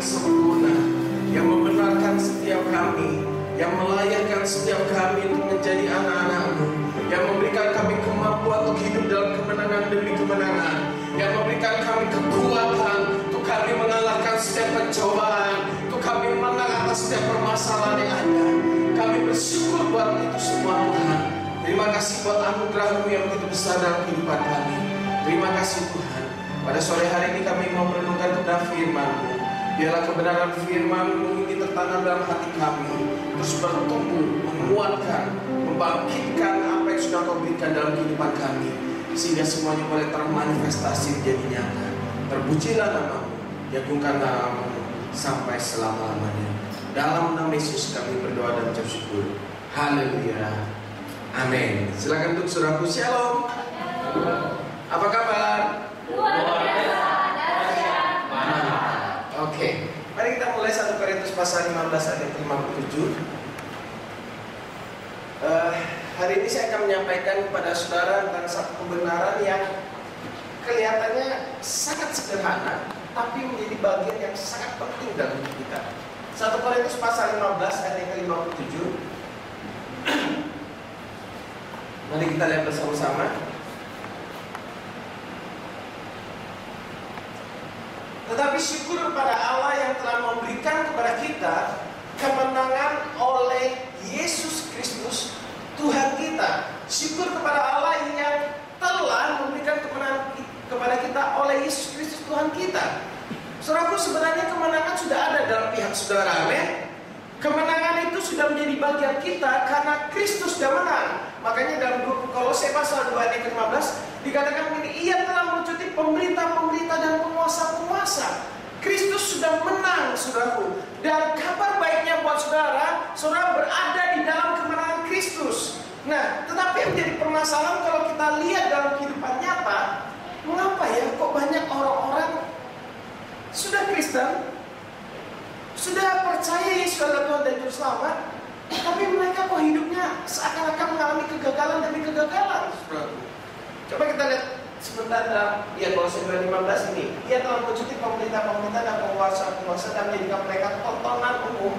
sempurna, yang membenarkan setiap kami, yang melayakkan setiap kami untuk menjadi anak-anak-Mu, yang memberikan kami kemampuan untuk hidup dalam kemenangan demi kemenangan, yang memberikan kami kekuatan untuk kami mengalahkan setiap pencobaan, untuk kami menang atas setiap permasalahan yang ada. Kami bersyukur buat itu semua Tuhan. Terima kasih buat anugerah-Mu yang begitu besar dalam kehidupan kami. Terima kasih Tuhan. Pada sore hari ini kami mau merenungkan tentang firman-Mu. Biarlah kebenaran firman-Mu ini tertanam dalam hati kami, terus bertumbuh, menguatkan, membangkitkan apa yang sudah Kau berikan dalam kehidupan kami, sehingga semuanya boleh termanifestasi menjadi nyata. Terpujilah nama-Mu, diagungkanlah nama-Mu sampai selama-lamanya. Dalam nama Yesus kami berdoa dan ucap syukur. Haleluya. Amin. Silakan duduk saudaraku. Shalom. Apa kabar? Luar biasa, dahsyat, mantap. Oke, mari kita mulai 1 Korintus pasal 15 ayat 57. Hari ini saya akan menyampaikan kepada saudara tentang satu kebenaran yang kelihatannya sangat sederhana, tapi menjadi bagian yang sangat penting dalam hidup kita. 1 Korintus pasal 15 ayat yang ke-57. Mari kita lihat bersama-sama. Tetapi syukur kepada Allah yang telah memberikan kepada kita kemenangan oleh Yesus Kristus Tuhan kita. Syukur kepada Allah yang telah memberikan kemenangan kepada kita oleh Yesus Kristus Tuhan kita. Saudaraku, sebenarnya kemenangan sudah ada dalam pihak saudara, amin. Kemenangan itu sudah menjadi bagian kita karena Kristus sudah menang. Makanya dalam Kolose pasal 2 ayat 15 dikatakan begini, Ia telah melucuti pemerintah-pemerintah dan penguasa-penguasa. Kristus sudah menang, saudaraku. Dan kabar baiknya buat saudara, saudara berada di dalam kemenangan Kristus. Nah, tetapi yang menjadi permasalahan kalau kita lihat dalam kehidupan nyata, mengapa ya kok banyak orang-orang sudah Kristen, sudah percaya Yesus adalah Tuhan dan Juru Selamat, tapi mereka kok hidupnya seakan-akan mengalami kegagalan demi kegagalan, saudaraku. Coba kita lihat sebentar dalam Kolose 2:15 ini. Ia telah melucuti pemerintah-pemerintah dan penguasa-penguasa dan menjadikan mereka tontonan umum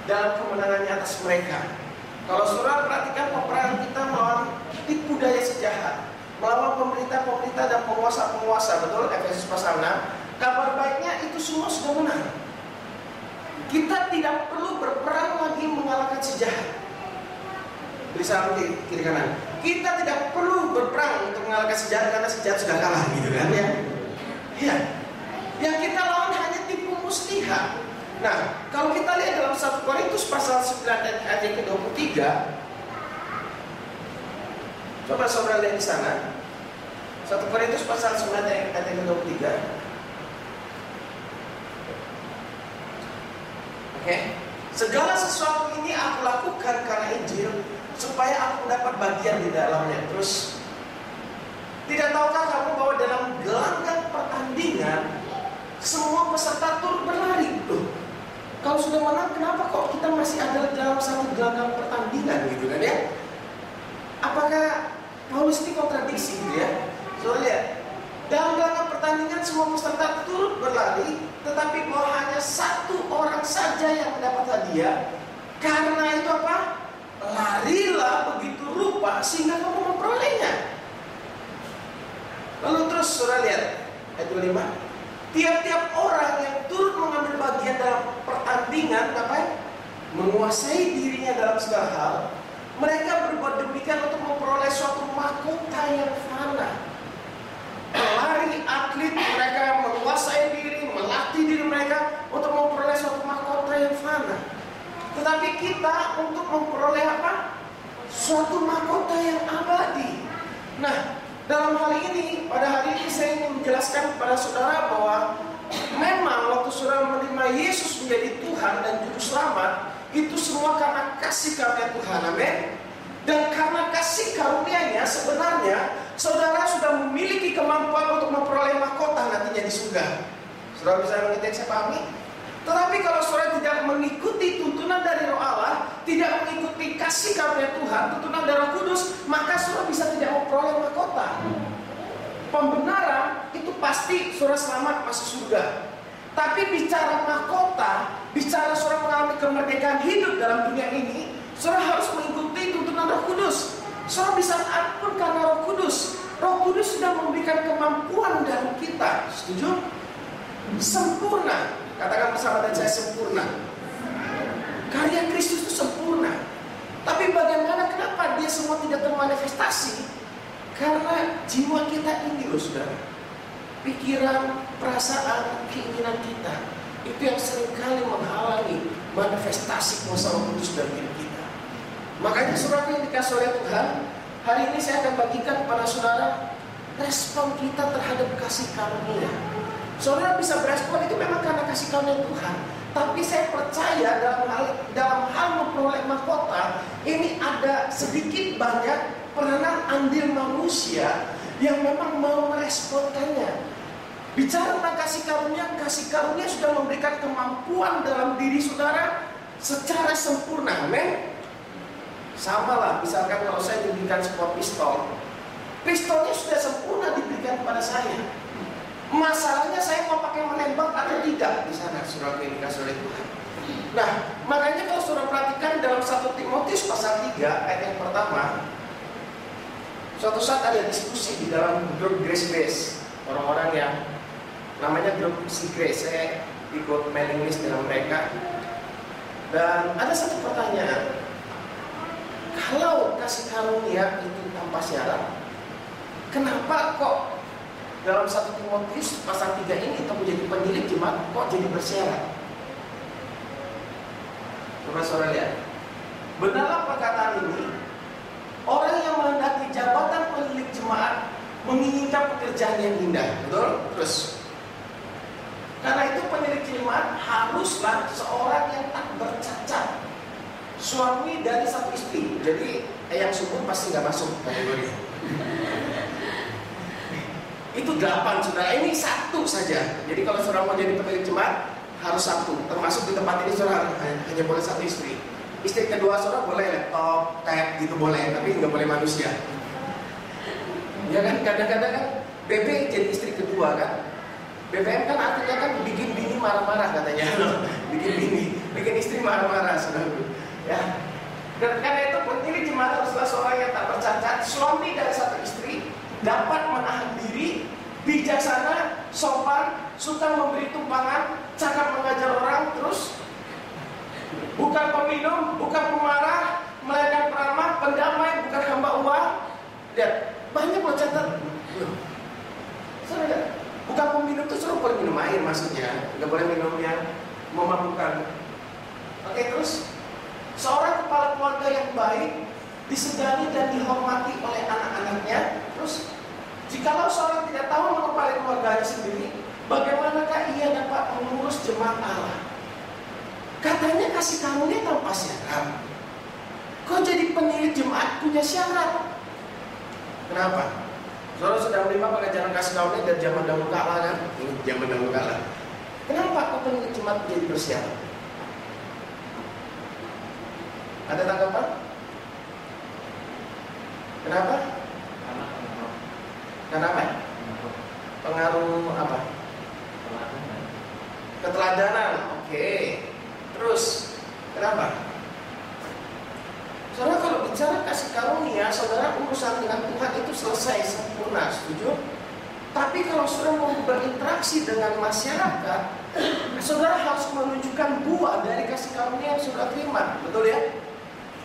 dalam kemenangannya atas mereka. Kalau saudara perhatikan peperangan kita melawan tipu daya sejahat, melawan pemerintah-pemerintah dan penguasa-penguasa, betul? Efesus pasal 6. Kabar baiknya itu semua sudah menang. Kita tidak perlu berperang lagi mengalahkan si jahat. Beri salam kiri kanan. Kita tidak perlu berperang untuk mengalahkan si jahat karena si jahat sudah kalah, gitu kan ya? Iya. Yang kita lawan hanya tipu muslihat. Nah, kalau kita lihat dalam 1 Korintus pasal 9 ayat yang ke-23, coba saudara lihat di sana. 1 Korintus pasal 9 ayat yang ke-23. Segala sesuatu ini aku lakukan karena Injil, supaya aku mendapat bagian di dalamnya. Terus, tidak tahukah kamu bahwa dalam gelanggang pertandingan semua peserta turut berlari? Loh, kalau sudah menang, kenapa kok kita masih ada dalam satu gelanggang pertandingan, gitu kan ya? Apakah Paulus ini kontradiksi, gitu ya? Soalnya lihat, dalam gelanggang pertandingan semua peserta turut berlari, tetapi bahwa hanya satu orang saja yang mendapat hadiah. Karena itu apa? Larilah begitu rupa sehingga kamu memperolehnya. Lalu terus saudara lihat ayat 25. Tiap-tiap orang yang turut mengambil bagian dalam pertandingan apa? Menguasai dirinya dalam segala hal. Mereka berbuat demikian untuk memperoleh suatu mahkota yang fana. Pelari atlet mereka menguasai diri, melatih diri mereka untuk memperoleh suatu mahkota yang fana. Tetapi kita untuk memperoleh apa? Suatu mahkota yang abadi. Nah, dalam hal ini, pada hari ini saya ingin menjelaskan kepada saudara bahwa memang waktu saudara menerima Yesus menjadi Tuhan dan Juru Selamat, itu semua karena kasih karunia Tuhan, amin. Dan karena kasih karunia-Nya sebenarnya saudara sudah memiliki kemampuan untuk memperoleh mahkota nantinya di surga. Saudara bisa mengerti yang saya pahami? Tetapi kalau saudara tidak mengikuti tuntunan dari Roh Allah, tidak mengikuti kasih karunia Tuhan, tuntunan dari Roh Kudus, maka saudara bisa tidak memperoleh mahkota. Pembenaran itu pasti saudara selamat masuk surga. Tapi bicara mahkota, bicara saudara mengalami kemerdekaan hidup dalam dunia ini, saudara harus mengikuti tuntunan Roh Kudus. Saudara bisa ampun karena Roh Kudus. Roh Kudus sudah memberikan kemampuan dalam kita. Setuju? Sempurna. Katakan bersama dan saya, sempurna. Karya Kristus itu sempurna. Tapi bagaimana, kenapa dia semua tidak termanifestasi? Karena jiwa kita ini loh saudara, pikiran, perasaan, keinginan kita, itu yang seringkali menghalangi manifestasi kuasa Roh Kudus dalam hidup kita. Makanya saudara yang dikasih oleh Tuhan, hari ini saya akan bagikan kepada saudara respon kita terhadap kasih karunia. Saudara bisa berespon itu memang karena kasih karunia Tuhan. Tapi saya percaya dalam hal memperoleh mahkota ini ada sedikit banyak peranan andil manusia yang memang mau meresponkannya. Bicara tentang kasih karunia sudah memberikan kemampuan dalam diri saudara secara sempurna. Amin. Sama lah, misalkan kalau saya diberikan sebuah pistol, pistolnya sudah sempurna diberikan kepada saya. Masalahnya saya mau pakai menembak atau tidak di sana, saudara yang dikasih oleh Tuhan. Nah, makanya kalau saudara perhatikan dalam 1 Timotius pasal 3 ayat yang pertama, suatu saat ada diskusi di dalam grup Grace Base, orang-orang yang namanya grup si Grace. Saya ikut mailing list dengan mereka, dan ada satu pertanyaan, kalau kasih karunia itu tanpa syarat, kenapa kok dalam 1 Timotius pasal 3 ini kita menjadi penilik jemaat kok jadi bersyarat? Coba saudara lihat. Benarlah perkataan ini, orang yang menghendaki jabatan penilik jemaat menginginkan pekerjaan yang indah, betul? Terus, karena itu penilik jemaat haruslah seorang yang tak bercacat, suami dari satu istri. Jadi yang subur pasti nggak masuk kategori. Itu 8 saudara, ini 1 saja. Jadi kalau saudara mau jadi pemilik jemaat harus 1. Termasuk di tempat ini saudara hanya boleh 1 istri. Istri kedua saudara boleh laptop, tab gitu boleh, tapi nggak boleh manusia. Ya kan, kadang-kadang kan BB jadi istri kedua kan. BBM kan artinya kan bikin bini marah-marah katanya. bikin istri marah-marah saudara. Ya. Dan karena itu pemilik jemaat haruslah seorang yang tak bercacat, suami dari 1 istri, dapat menahan diri, bijaksana, sopan, suka memberi tumpangan, cakap mengajar orang, terus bukan peminum, bukan pemarah, melainkan peramah, pendamai, bukan hamba uang. Lihat, banyak loh catat. Bukan peminum itu suruh boleh minum air maksudnya, nggak boleh minum yang memabukkan. Oke, terus seorang kepala keluarga yang baik disegani dan dihormati oleh anak-anaknya. Terus, jikalau seorang tidak tahu mengepalai keluarganya sendiri, bagaimanakah ia dapat mengurus jemaat Allah? Katanya kasih karunia tanpa syarat. Kok jadi penilik jemaat punya syarat? Kenapa? Saudara sudah menerima pengajaran kasih karunia dari zaman dahulu kala kan? Zaman dahulu kala. Kenapa kok penilik jemaat menjadi bersyarat? Ada tanggapan? Kenapa? Karena apa? Pengaruh apa? Keteladanan. Oke. Terus, kenapa? Saudara kalau bicara kasih karunia, saudara urusan dengan Tuhan itu selesai sempurna, setuju? Tapi kalau saudara mau berinteraksi dengan masyarakat, saudara harus menunjukkan buah dari kasih karunia yang saudara terima, betul ya?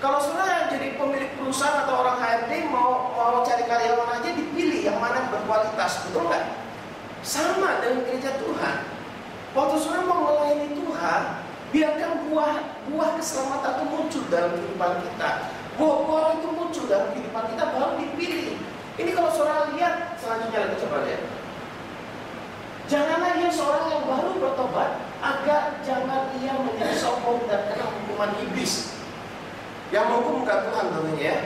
Kalau saudara jadi pemilik perusahaan atau orang HRD mau cari karyawan aja dipilih yang mana berkualitas, betul nggak? Sama dengan gereja Tuhan. Waktu saudara mau melayani Tuhan, biarkan buah keselamatan itu muncul dalam kehidupan kita. Buah-buah itu muncul dalam kehidupan kita baru dipilih. Ini kalau saudara lihat selanjutnya lagi coba lihat. Janganlah ia seorang yang baru bertobat agar jangan ia menjadi sombong dan kena hukuman iblis. Yang menghukum bukan Tuhan tentunya ya.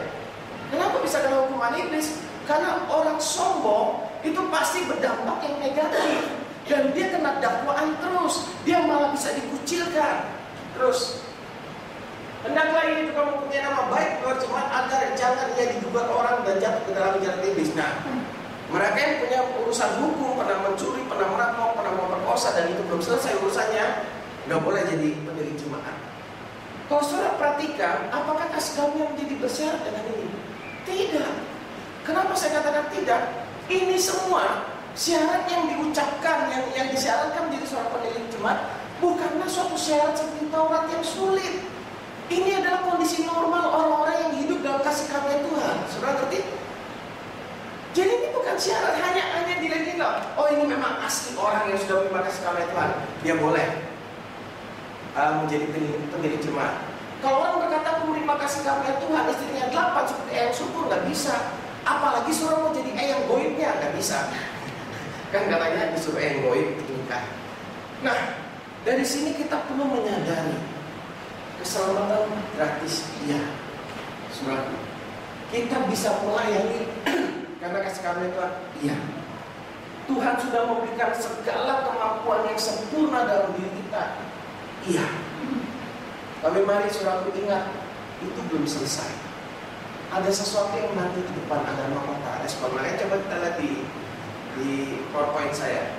Kenapa bisa kena hukuman iblis? Karena orang sombong itu pasti berdampak yang negatif. Dan dia kena dakwaan terus. Dia malah bisa dikucilkan. Terus, hendaklah ini juga mempunyai nama baik keluar jemaat agar jangan ia digugat orang dan jatuh ke dalam jalan iblis. Nah, Mereka yang punya urusan hukum, pernah mencuri, pernah merampok, pernah memperkosa, dan itu belum selesai urusannya, nggak boleh jadi pendiri jemaat. Kalau saudara perhatikan, apakah kasih karunia menjadi bersyarat dengan ini? Tidak. Kenapa saya katakan tidak? Ini semua syarat yang diucapkan, yang disyaratkan menjadi seorang pendiri jemaat, bukanlah suatu syarat seperti Taurat yang sulit. Ini adalah kondisi normal orang-orang yang hidup dalam kasih karunia Tuhan. Saudara ngerti? Jadi ini bukan syarat, hanya dilihat. Oh, ini memang asli orang yang sudah menerima kasih karunia Tuhan, dia boleh menjadi pendiri jemaat. Kalau orang berkata menerima kasih karunia Tuhan, istrinya 8 seperti eyang subur, nggak bisa. Apalagi seorang mau jadi eyang goibnya, nggak bisa. Kan katanya disuruh eyang goib nikah. Nah, dari sini kita perlu menyadari keselamatan gratis dia. Saudara, kita bisa melayani karena kasih karunia Tuhan. Iya. Tuhan sudah memberikan segala kemampuan yang sempurna dalam diri kita. Iya. Tapi mari saudaraku ingat, itu belum selesai. Ada sesuatu yang nanti di depan ada mata respon. Makanya coba kita lihat di PowerPoint saya.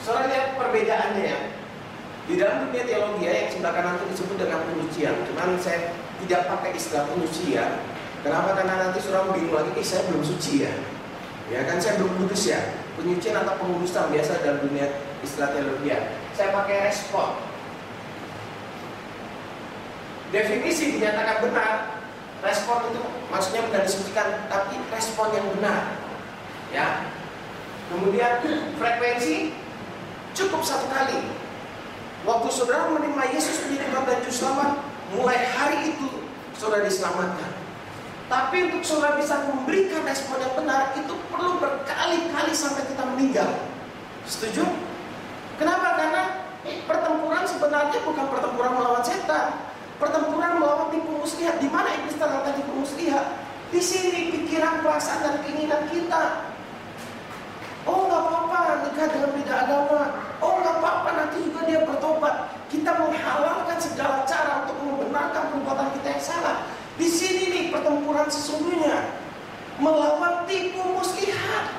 Saudara lihat perbedaannya ya. Di dalam dunia teologi yang sebelah kanan itu disebut dengan penyucian. Cuman saya tidak pakai istilah penyucian. Kenapa? Karena nanti saudara bingung lagi, saya belum suci ya. Ya kan, saya belum kudus ya. Penyucian atau pengudusan biasa dalam dunia istilah teologi. Saya pakai respon. Definisi dinyatakan benar. Respon itu maksudnya bukan disucikan, tapi respon yang benar. Ya. Kemudian frekuensi cukup satu kali. Waktu saudara menerima Yesus menjadi Tuhan dan Juru Selamat, mulai hari itu saudara diselamatkan. Tapi untuk saudara bisa memberikan respon yang benar, itu perlu berkali-kali sampai kita meninggal. Setuju? Kenapa? Karena pertempuran sebenarnya bukan pertempuran melawan setan. Pertempuran melawan tipu muslihat. Di mana iblis ternyata tipu muslihat? Di sini pikiran, perasaan, dan keinginan kita. Oh, nggak apa-apa nikah dengan beda agama. Oh, nggak apa-apa nanti juga dia bertobat. Kita menghalalkan segala cara untuk membenarkan perbuatan kita yang salah. Di sini nih pertempuran sesungguhnya melawan tipu muslihat.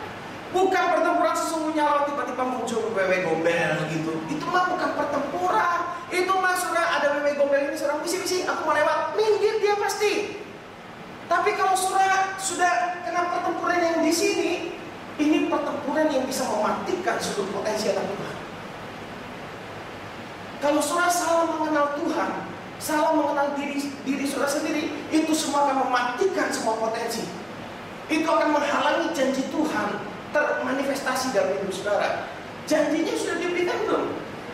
Bukan pertempuran sesungguhnya lawan tiba-tiba muncul wewe gombel gitu. Itu mah bukan pertempuran. Itu mah sudah ada wewe gombel ini seorang misi-misi, aku mau lewat, minggir dia pasti. Tapi kalau sudah kena pertempuran yang di sini, ini pertempuran yang bisa mematikan seluruh potensi anak Tuhan. Kalau saudara salah mengenal Tuhan, salah mengenal diri saudara sendiri, itu semua akan mematikan semua potensi. Itu akan menghalangi janji Tuhan termanifestasi dalam hidup saudara. Janjinya sudah diberikan belum?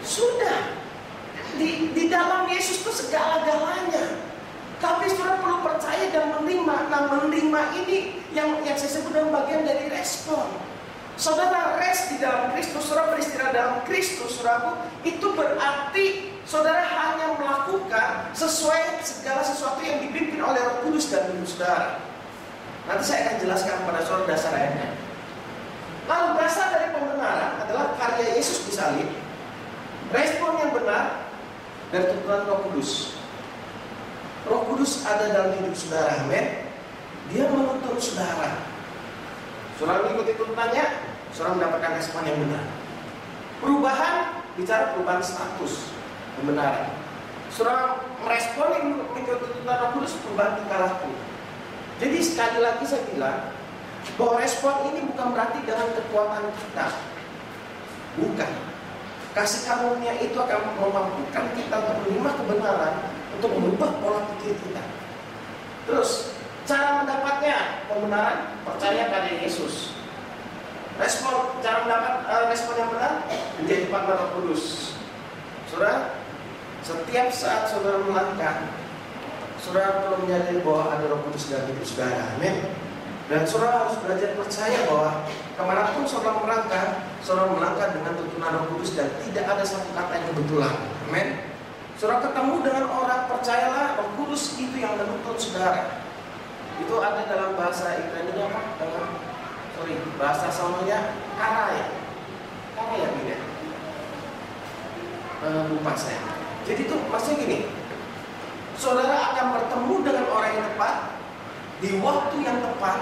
Sudah. Di dalam Yesus itu segala-galanya. Tapi saudara perlu percaya dan menerima. Nah, menerima ini yang saya sebut dengan bagian dari respon. Saudara rest di dalam Kristus, saudara beristirahat dalam Kristus, saudaraku, itu berarti saudara hanya melakukan sesuai segala sesuatu yang dipimpin oleh Roh Kudus dan hidup saudara. Nanti saya akan jelaskan pada saudara dasar ayatnya. Lalu dasar dari pembenaran adalah karya Yesus di salib, respon yang benar dari tuntunan Roh Kudus. Roh Kudus ada dalam hidup saudara, amin. Dia menuntun saudara. Saudara mengikuti tuntunannya, saudara mendapatkan respon yang benar. Perubahan, bicara perubahan status, kebenaran. Saudara merespon yang mengikuti tuntunan Roh Kudus, perubahan tingkah laku. Jadi sekali lagi saya bilang bahwa respon ini bukan berarti dengan kekuatan kita. Bukan. Kasih karunia itu akan memampukan kita untuk menerima kebenaran, untuk mengubah pola pikir kita. Terus, cara mendapatnya pembenaran, percaya pada Yesus. Respon, cara mendapat respon yang benar, menjadi partner Roh Kudus. Saudara, setiap saat saudara melangkah, saudara perlu menyadari bahwa ada Roh Kudus dalam hidup saudara, amin. Dan saudara harus belajar percaya bahwa kemanapun saudara melangkah dengan tuntunan Roh Kudus dan tidak ada satu kata yang kebetulan, amin. Saudara ketemu dengan orang, percayalah Roh Kudus itu yang menuntun saudara. Itu ada dalam bahasa Ibrani-nya apa? Bahasa Salonya karaya gitu ya. Lupa saya. Jadi itu maksudnya gini. saudara akan bertemu dengan orang yang tepat di waktu yang tepat.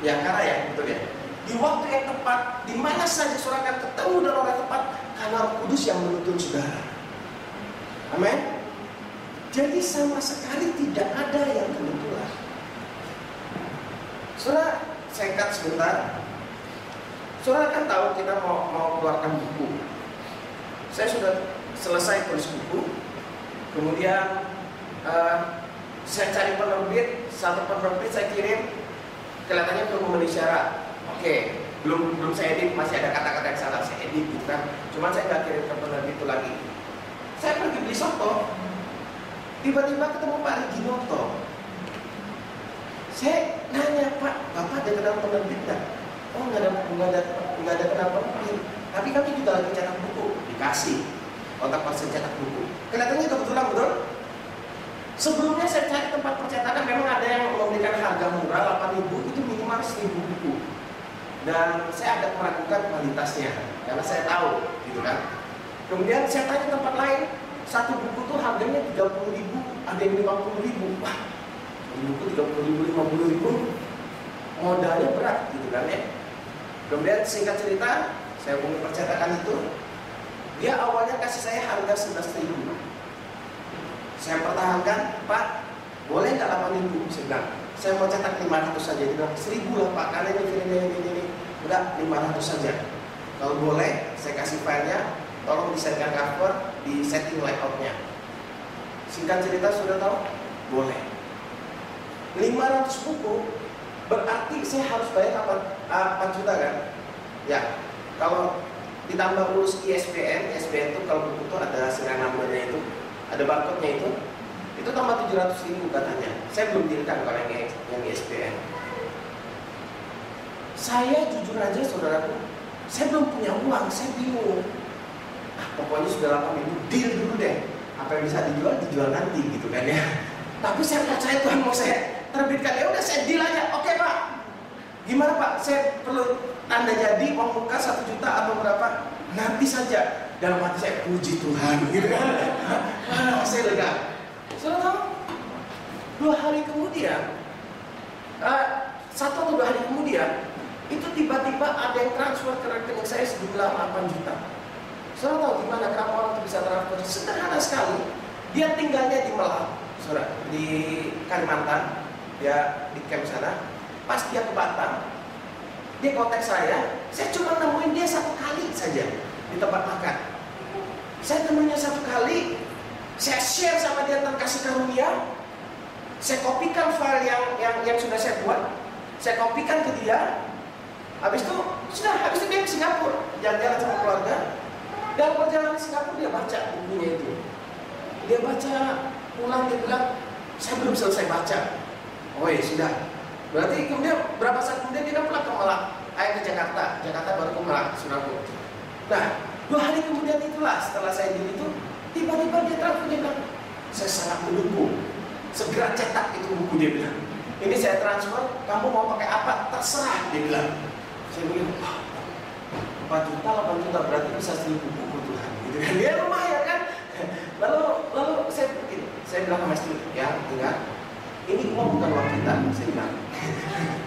Ya, karena ya, betul ya. Di waktu yang tepat, di mana saja saudara akan ketemu dengan orang yang tepat, karena Roh Kudus yang menuntun saudara. Amin. Jadi sama sekali tidak ada yang kebetulan. Saudara, saya cut sebentar. Saudara kan tahu kita mau keluarkan buku. Saya sudah selesai tulis buku. Kemudian saya cari penerbit, satu penerbit saya kirim, kelihatannya belum memenuhi syarat. Oke, belum saya edit, masih ada kata-kata yang salah, saya edit gitu kan. Cuman saya nggak kirim ke penerbit itu lagi. Saya pergi beli soto, tiba-tiba ketemu Pak Reginoto. Saya nanya, Pak, Bapak ada kenal penerbit nggak? Oh, nggak ada kenal penerbit. Tapi kami juga lagi cetak buku, dikasih kontak person cetak buku. Kelihatannya kebetulan betul. Sebelumnya saya cari tempat percetakan, memang ada yang memberikan harga murah 8.000, itu minimal 1.000 buku. Dan saya agak meragukan kualitasnya, karena saya tahu, gitu kan. Kemudian saya tanya tempat lain, satu buku tuh harganya 30.000, ada yang 50.000. Wah, buku 30.000, 50.000, modalnya berat, gitu kan ya. Kemudian singkat cerita, saya hubungi percetakan itu, dia awalnya kasih saya harga 11.000. Saya pertahankan, Pak, boleh nggak 8.000? Saya bilang, saya mau cetak 500 saja. Dia bilang, 1.000 lah Pak, karena ini. Udah 500 saja. Kalau boleh, saya kasih filenya, tolong disetting cover, di setting layoutnya. Singkat cerita, sudah tahu? Boleh. 500 buku, berarti saya harus bayar 4 juta kan? Ya, kalau ditambah urus ISBN itu kalau buku itu ada serial numbernya itu, ada barcode-nya itu tambah 700.000 katanya. Saya belum dirikan kalau yang ISBN. Saya jujur aja saudaraku, saya belum punya uang, saya bingung. Pokoknya sudah 8.000, deal dulu deh. Apa yang bisa dijual nanti gitu kan ya. Tapi saya percaya Tuhan mau saya terbitkan. Ya udah saya deal aja. Oke Pak. Gimana Pak? Saya perlu tanda jadi uang muka 1 juta atau berapa? Nanti saja. Dalam hati saya, puji Tuhan gitu kan. Saya lega. Saudara tahu? 2 hari kemudian, 1 atau 2 hari kemudian, itu tiba-tiba ada yang transfer ke rekening saya sejumlah 8 juta. Saudara tahu gimana kenapa orang itu bisa transfer? Sederhana sekali. Dia tinggalnya di Melang, saudara, di Kalimantan, dia di camp sana. Pas dia ke Batam, dia kontak saya cuma nemuin dia 1 kali saja di tempat makan. Saya temunya 1 kali, saya share sama dia tentang kasih karunia. Saya kopikan file yang sudah saya buat, saya kopikan ke dia. Habis itu dia ke Singapura, jalan-jalan sama keluarga. Dalam perjalanan ke Singapura dia baca bukunya itu. Dia baca, pulang dia bilang, saya belum selesai baca. Oh ya sudah. Berarti kemudian berapa saat kemudian dia pulang ke Malang, ke Jakarta baru ke Malang, saudaraku. Nah, 2 hari kemudian itulah setelah saya di itu, tiba-tiba dia telepon, dia bilang, saya sangat mendukung, segera cetak itu buku, dia bilang. Ini saya transfer, kamu mau pakai apa? Terserah, dia bilang. Saya bilang, 4 juta, 8 juta, berarti bisa 1.000 buku Tuhan, gitu kan? Dia lumayan kan? Lalu saya bilang sama istri, ya ingat, ini uang bukan uang kita, saya bilang.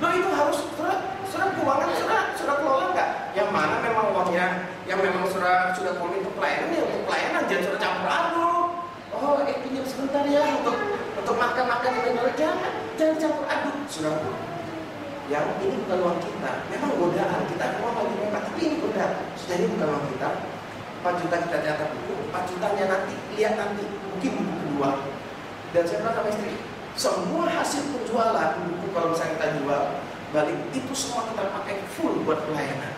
Loh itu harus surat keuangan, surat kelola nggak? Yang mana memang uangnya, yang memang sudah komit untuk pelayanan, ya untuk pelayanan, jangan sudah campur aduk. Oh, pinjam sebentar ya untuk makan jangan campur aduk, saudara. Yang ini bukan uang kita, memang godaan kita uang lagi mepet, tapi ini godaan. Sudah ini bukan uang kita. 4 juta kita cetak buku, 4 jutanya nanti lihat nanti, mungkin buku kedua. Dan saya bilang sama istri, semua hasil penjualan buku kalau misalnya kita jual balik itu semua kita pakai full buat pelayanan.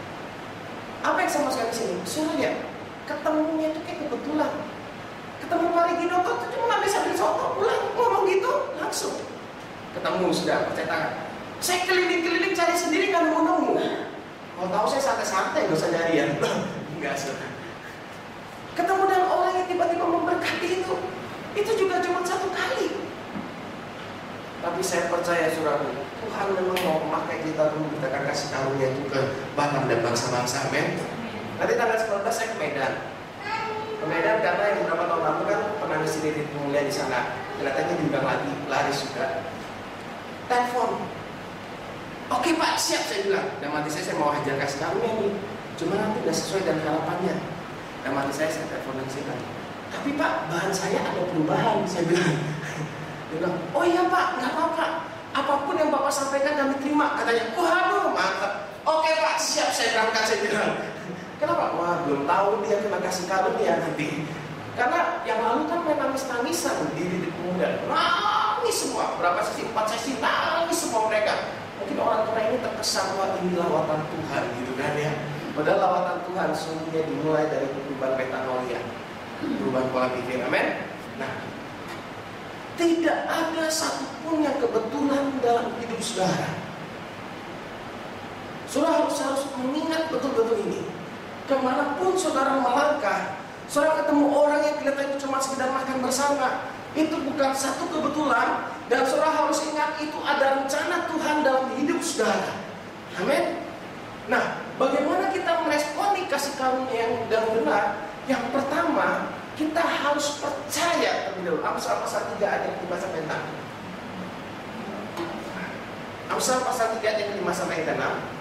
Apa yang sama sekali sini? Soalnya ketemunya itu kayak kebetulan. Ketemu Pak Reginoto itu cuma habis ambil soto pulang ngomong gitu langsung. Ketemu sudah percetakan. Saya keliling-keliling cari sendiri nggak nemu. Kalau tahu saya santai-santai nggak usah nyari ya. Enggak sudah. Ketemu dengan orang yang tiba-tiba memberkati itu juga cuma 1 kali. Tapi saya percaya saudara, Tuhan memang mau memakai kita dulu, kita akan kasih karunia itu ke Batam dan bangsa-bangsa, amin. Nanti tanggal 19 saya ke Medan. Ke Medan karena yang beberapa tahun lalu kan pernah ngisi titik mulia di sana. kelihatannya diundang lagi, lari juga. Telepon. Oke Pak, siap, saya bilang. Dan mati saya mau hajar kasih karunia nih. Cuma nanti udah sesuai dengan harapannya. Dan mati saya telepon dan saya bilang, tapi Pak, bahan saya ada perubahan, saya bilang. Dia bilang, oh iya Pak, nggak apa-apa. Apapun yang Bapak sampaikan kami terima. Katanya, waduh mantap. Oke Pak, siap, saya berangkat, saya bilang. Kenapa? Wah, belum tahu dia kena kasih karunia nanti. Karena yang lalu kan main nangis-nangisan di pemuda. Nangis semua. Berapa sesi? 4 sesi nangis semua mereka. Mungkin orang tua ini terkesan, wah ini lawatan Tuhan gitu kan ya. Padahal lawatan Tuhan sungguhnya dimulai dari perubahan metanoia, perubahan pola pikir. Amin. Nah, tidak ada satupun yang kebetulan dalam hidup saudara. Saudara harus mengingat betul-betul ini. Kemanapun saudara melangkah, saudara ketemu orang yang kelihatannya cuma sekedar makan bersama, itu bukan satu kebetulan. Dan saudara harus ingat itu ada rencana Tuhan dalam hidup saudara. Amin. Nah, bagaimana kita meresponi kasih karunia yang benar? Yang pertama, kita harus percaya terlebih dahulu. Amsal pasal 3 ayat 5 sampai 6. Amsal pasal 3 ayat 5 sampai 6.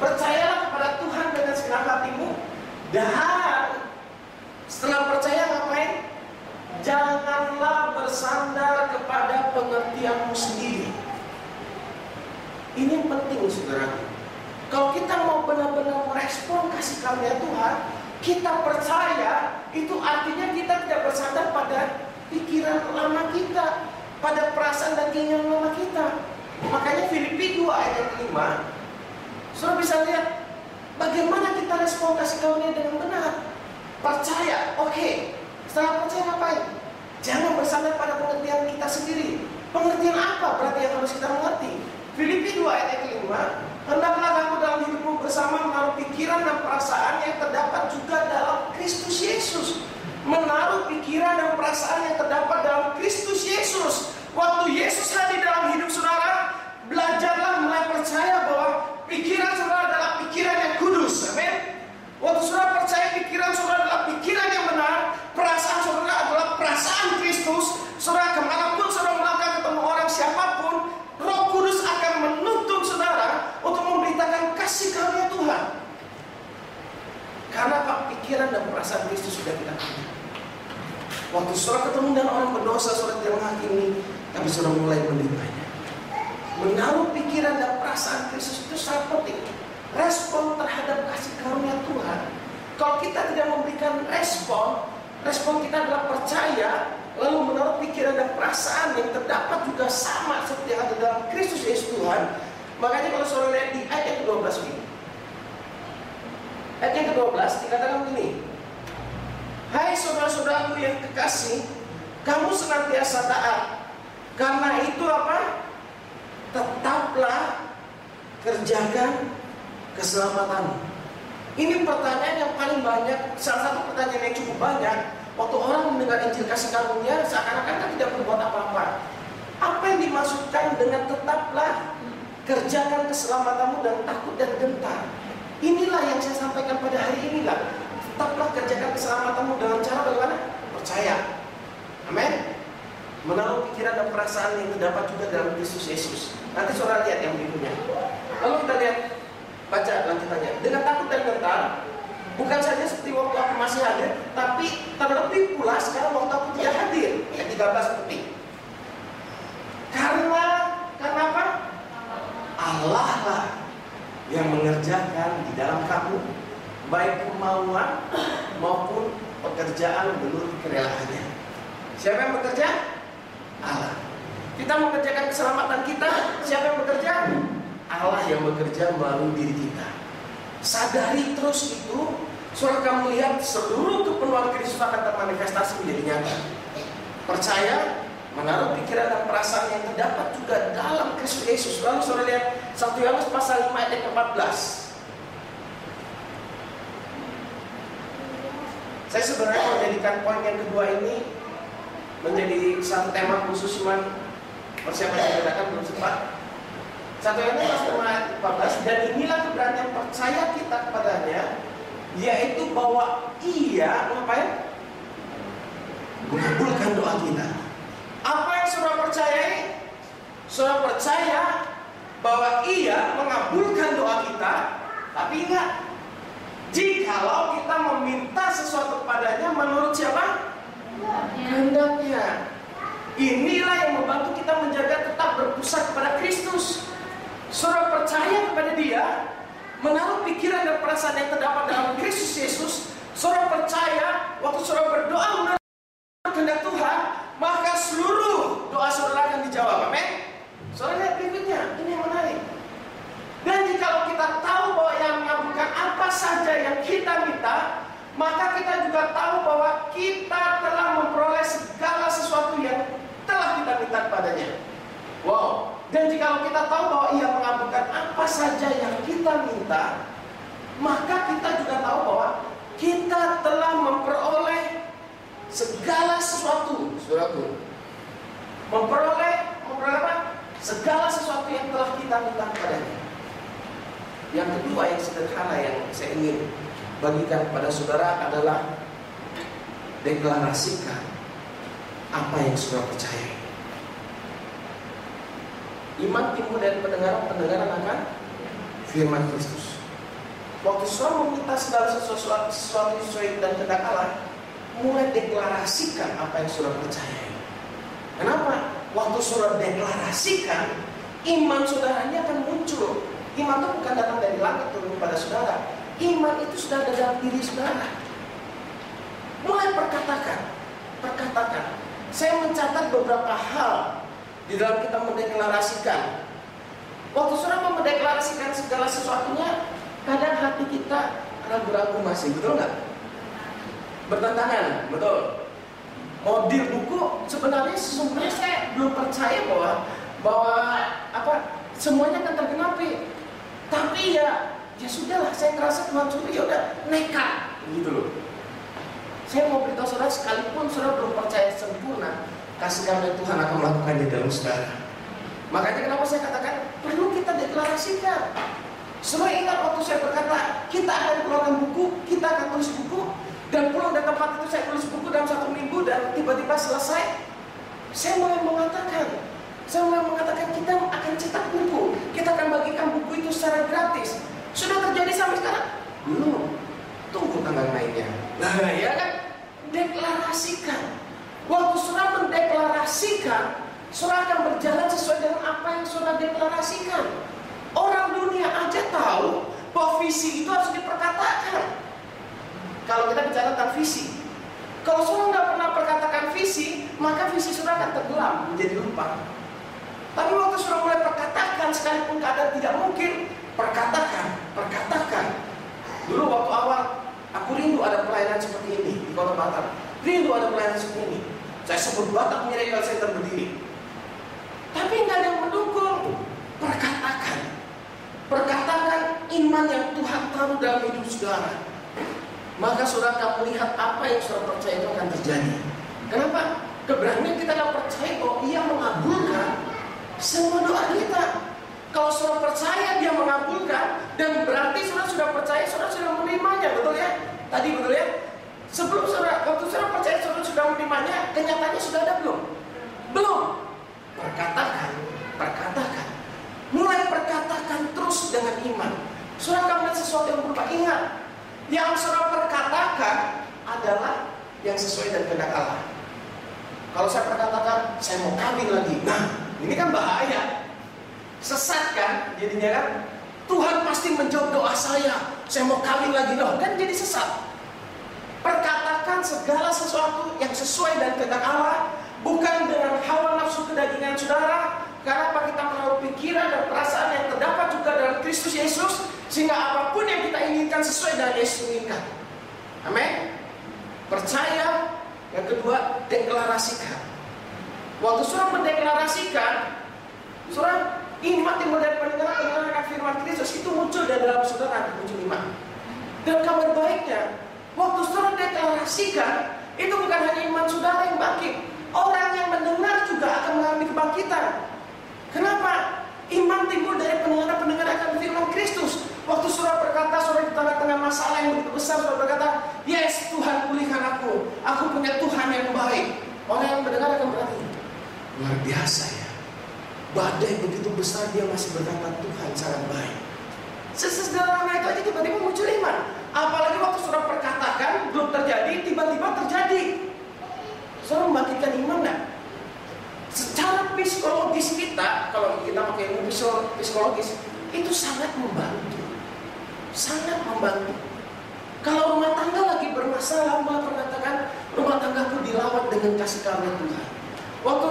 Percayalah kepada Tuhan dengan segenap hatimu, dan setelah percaya ngapain? Janganlah bersandar kepada pengertianmu sendiri. Ini yang penting saudara. Kalau kita mau benar-benar merespon kasih karunia Tuhan, kita percaya, itu artinya kita tidak bersandar pada pikiran lama kita, pada perasaan dan keinginan lama kita. Makanya Filipi 2 ayat 5, saudara bisa lihat bagaimana kita respon kasih karunia dengan benar. Percaya, oke. Setelah percaya ngapain? Jangan bersandar pada pengertian kita sendiri. Pengertian apa berarti yang harus kita mengerti? Filipi 2 ayat 5, hendaklah kamu dalam hidupmu bersama menaruh pikiran dan perasaan yang terdapat juga dalam Kristus Yesus. Menaruh pikiran dan perasaan yang terdapat dalam Kristus Yesus. Waktu Yesus hadir dalam hidup saudara, belajarlah mulai percaya bahwa pikiran saudara adalah pikiran yang kudus. Amin. Waktu saudara percaya pikiran saudara adalah pikiran yang benar, perasaan saudara adalah perasaan Kristus, saudara kemanapun saudara melangkah ketemu orang siapapun, Roh Kudus akan menuntun saudara untuk memberitakan kasih karunia Tuhan. Karena apa? Pikiran dan perasaan Kristus sudah kita punya. Waktu saudara ketemu dengan orang berdosa, saudara tidak menghakimi, tapi saudara mulai menerimanya. Menaruh pikiran dan perasaan Kristus itu sangat penting. Respon terhadap kasih karunia Tuhan. Kalau kita tidak memberikan respon kita adalah percaya, lalu menaruh pikiran dan perasaan yang terdapat juga sama seperti yang ada dalam Kristus Yesus Tuhan. Makanya kalau saudara lihat di ayat yang ke-12 ini, ayat yang ke-12 dikatakan begini, hai saudara-saudaraku yang kekasih, kamu senantiasa taat. Karena itu apa? Tetaplah kerjakan keselamatan. Ini pertanyaan yang paling banyak, salah satu pertanyaan yang cukup banyak. Waktu orang mendengar Injil kasih karunia, seakan-akan kan tidak berbuat apa-apa. Apa yang dimaksudkan dengan tetaplah kerjakan keselamatanmu dan takut dan gentar? Inilah yang saya sampaikan pada hari inilah. Tetaplah kerjakan keselamatanmu dengan cara bagaimana? Percaya. Amin. Menaruh pikiran dan perasaan yang terdapat juga dalam Kristus Yesus. Nanti saudara lihat yang berikutnya. Lalu kita lihat, baca lanjutannya. Dengan takut dan gentar, bukan saja seperti waktu aku masih hadir, tapi terlebih pula sekarang waktu aku tidak hadir. Ayat 13 seperti. Karena apa? Allah lah yang mengerjakan di dalam kamu baik kemauan maupun pekerjaan menurut kerelaannya. Siapa yang bekerja? Allah. Kita mengerjakan keselamatan kita. Siapa yang bekerja? Allah yang bekerja melalui diri kita. Sadari terus itu, saudara kamu lihat seluruh kepenuhan Kristus akan termanifestasi menjadi nyata. Percaya, menaruh pikiran dan perasaan yang terdapat juga dalam Kristus Yesus. Lalu saudara lihat 1 Yohanes pasal 5 ayat 14. Saya sebenarnya menjadikan poin yang kedua ini menjadi satu tema khusus, cuman persiapan yang dikatakan belum sempat. 1 Yohanes pasal 5 ayat 14, dan inilah keberanian percaya kita kepadanya yaitu bahwa Ia ngapain? Mengabulkan doa kita. Apa yang saudara percayai? Saudara percaya bahwa Ia mengabulkan doa kita. Tapi ingat, jikalau kita meminta sesuatu kepadanya menurut siapa? Kehendaknya. Inilah yang membantu kita menjaga tetap berpusat kepada Kristus. Saudara percaya kepada Dia, menaruh pikiran dan perasaan yang terdapat dalam Kristus Yesus. Saudara percaya waktu saudara berdoa menurut kehendak Tuhan, maka seluruh doa saudara akan dijawab. Amin. Saudara lihat berikutnya, ini yang menarik. Dan jika kita tahu bahwa yang mengabulkan apa saja yang kita minta, maka kita juga tahu bahwa kita telah memperoleh segala sesuatu yang telah kita minta kepadanya. Wow. Dan jika kita tahu bahwa Ia mengabulkan apa saja yang kita minta, maka kita juga tahu bahwa kita telah memperoleh segala sesuatu, saudaraku. Memperoleh apa? Segala sesuatu yang telah kita minta kepadanya. Yang kedua yang sederhana yang saya ingin bagikan kepada saudara adalah deklarasikan apa yang saudara percaya. Iman timbul dari pendengaran akan firman Kristus. Waktu saudara meminta segala sesuatu sesuai dan kehendak Allah, mulai deklarasikan apa yang saudara percaya. Kenapa? Waktu saudara deklarasikan, iman saudara ini akan muncul. Iman itu bukan datang dari langit turun pada saudara. Iman itu sudah ada dalam diri saudara. Mulai perkatakan. Saya mencatat beberapa hal di dalam kita mendeklarasikan. Waktu saudara mendeklarasikan segala sesuatunya, kadang hati kita ragu-ragu masih, betul nggak? Bertentangan, betul. Mau deal buku, sebenarnya sesungguhnya saya belum percaya bahwa semuanya akan tergenapi. Tapi ya sudahlah, saya ngerasa Tuhan suruh, ya udah nekat, gitu loh. Saya mau beritahu saudara, sekalipun saudara belum percaya sempurna, kasih karunia Tuhan akan melakukan di dalam saudara. Makanya kenapa saya katakan perlu kita deklarasikan. Saudara ingat waktu saya berkata kita akan keluarkan buku, kita akan tulis buku, dan pulang dari tempat itu saya tulis buku dalam 1 minggu dan tiba-tiba selesai. Saya mulai mengatakan kita akan cetak buku, kita akan bagikan buku itu secara gratis. Sudah terjadi sampai sekarang? Belum. Tunggu tanggal mainnya. Nah, ya kan? Deklarasikan. Waktu saudara mendeklarasikan, saudara akan berjalan sesuai dengan apa yang saudara deklarasikan. Orang dunia aja tahu bahwa visi itu harus diperkatakan. Kalau kita bicara tentang visi, kalau saudara nggak pernah perkatakan visi, maka visi saudara akan tenggelam menjadi lupa. Tapi waktu saudara mulai perkatakan, sekalipun keadaan tidak mungkin, perkatakan. Dulu waktu awal, aku rindu ada pelayanan seperti ini di Kota Batam. Rindu ada pelayanan seperti ini. Saya sebut Batam Miracle Center berdiri. Tapi nggak ada yang mendukung. Perkatakan iman yang Tuhan taruh dalam hidup saudara. Maka saudara akan melihat apa yang saudara percaya itu akan terjadi. Kenapa? Keberanian kita akan percaya bahwa Ia mengabulkan semua doa kita. Kalau saudara percaya Dia mengabulkan, dan berarti saudara sudah percaya, saudara sudah menerimanya, betul ya? Tadi betul ya? Sebelum saudara, waktu saudara percaya saudara sudah menerimanya, kenyataannya sudah ada belum? Belum. Perkatakan. Mulai perkatakan terus dengan iman. Saudara akan melihat sesuatu yang berubah. Ingat, yang saudara perkatakan adalah yang sesuai dengan kehendak Allah. Kalau saya perkatakan, saya mau kawin lagi. Nah, ini kan bahaya. Sesat kan jadinya kan. Tuhan pasti menjawab doa saya mau kawin lagi loh, kan jadi sesat. Perkatakan segala sesuatu yang sesuai dengan kehendak Allah, bukan dengan hawa nafsu kedagingan saudara. Karena apa? Kita menaruh pikiran dan perasaan yang terdapat juga dalam Kristus Yesus, sehingga apapun yang kita inginkan sesuai dengan Yesus inginkan. Amin. Percaya. Yang kedua, deklarasikan. Waktu saudara mendeklarasikan, saudara iman timbul dari pendengaran akan firman Kristus, itu muncul dari dalam saudara, muncul iman. Dan kabar baiknya, waktu saudara deklarasikan, itu bukan hanya iman saudara yang bangkit, orang yang mendengar juga akan mengalami kebangkitan. Kenapa? Iman timbul dari pendengaran akan firman Kristus. Waktu saudara berkata, saudara di tengah-tengah masalah yang begitu besar, saudara Luar biasa ya. Badai begitu besar dia masih berkata Tuhan sangat baik. Sesederhana itu aja tiba-tiba muncul iman. Apalagi waktu saudara perkatakan belum terjadi, tiba-tiba terjadi. Saudara membangkitkan iman enggak? Secara psikologis kita, kalau kita pakai ilmu psikologis, itu sangat membantu. Sangat membantu. Kalau rumah tangga lagi bermasalah, malah mengatakan rumah tanggaku dilawat dengan kasih karunia Tuhan. Waktu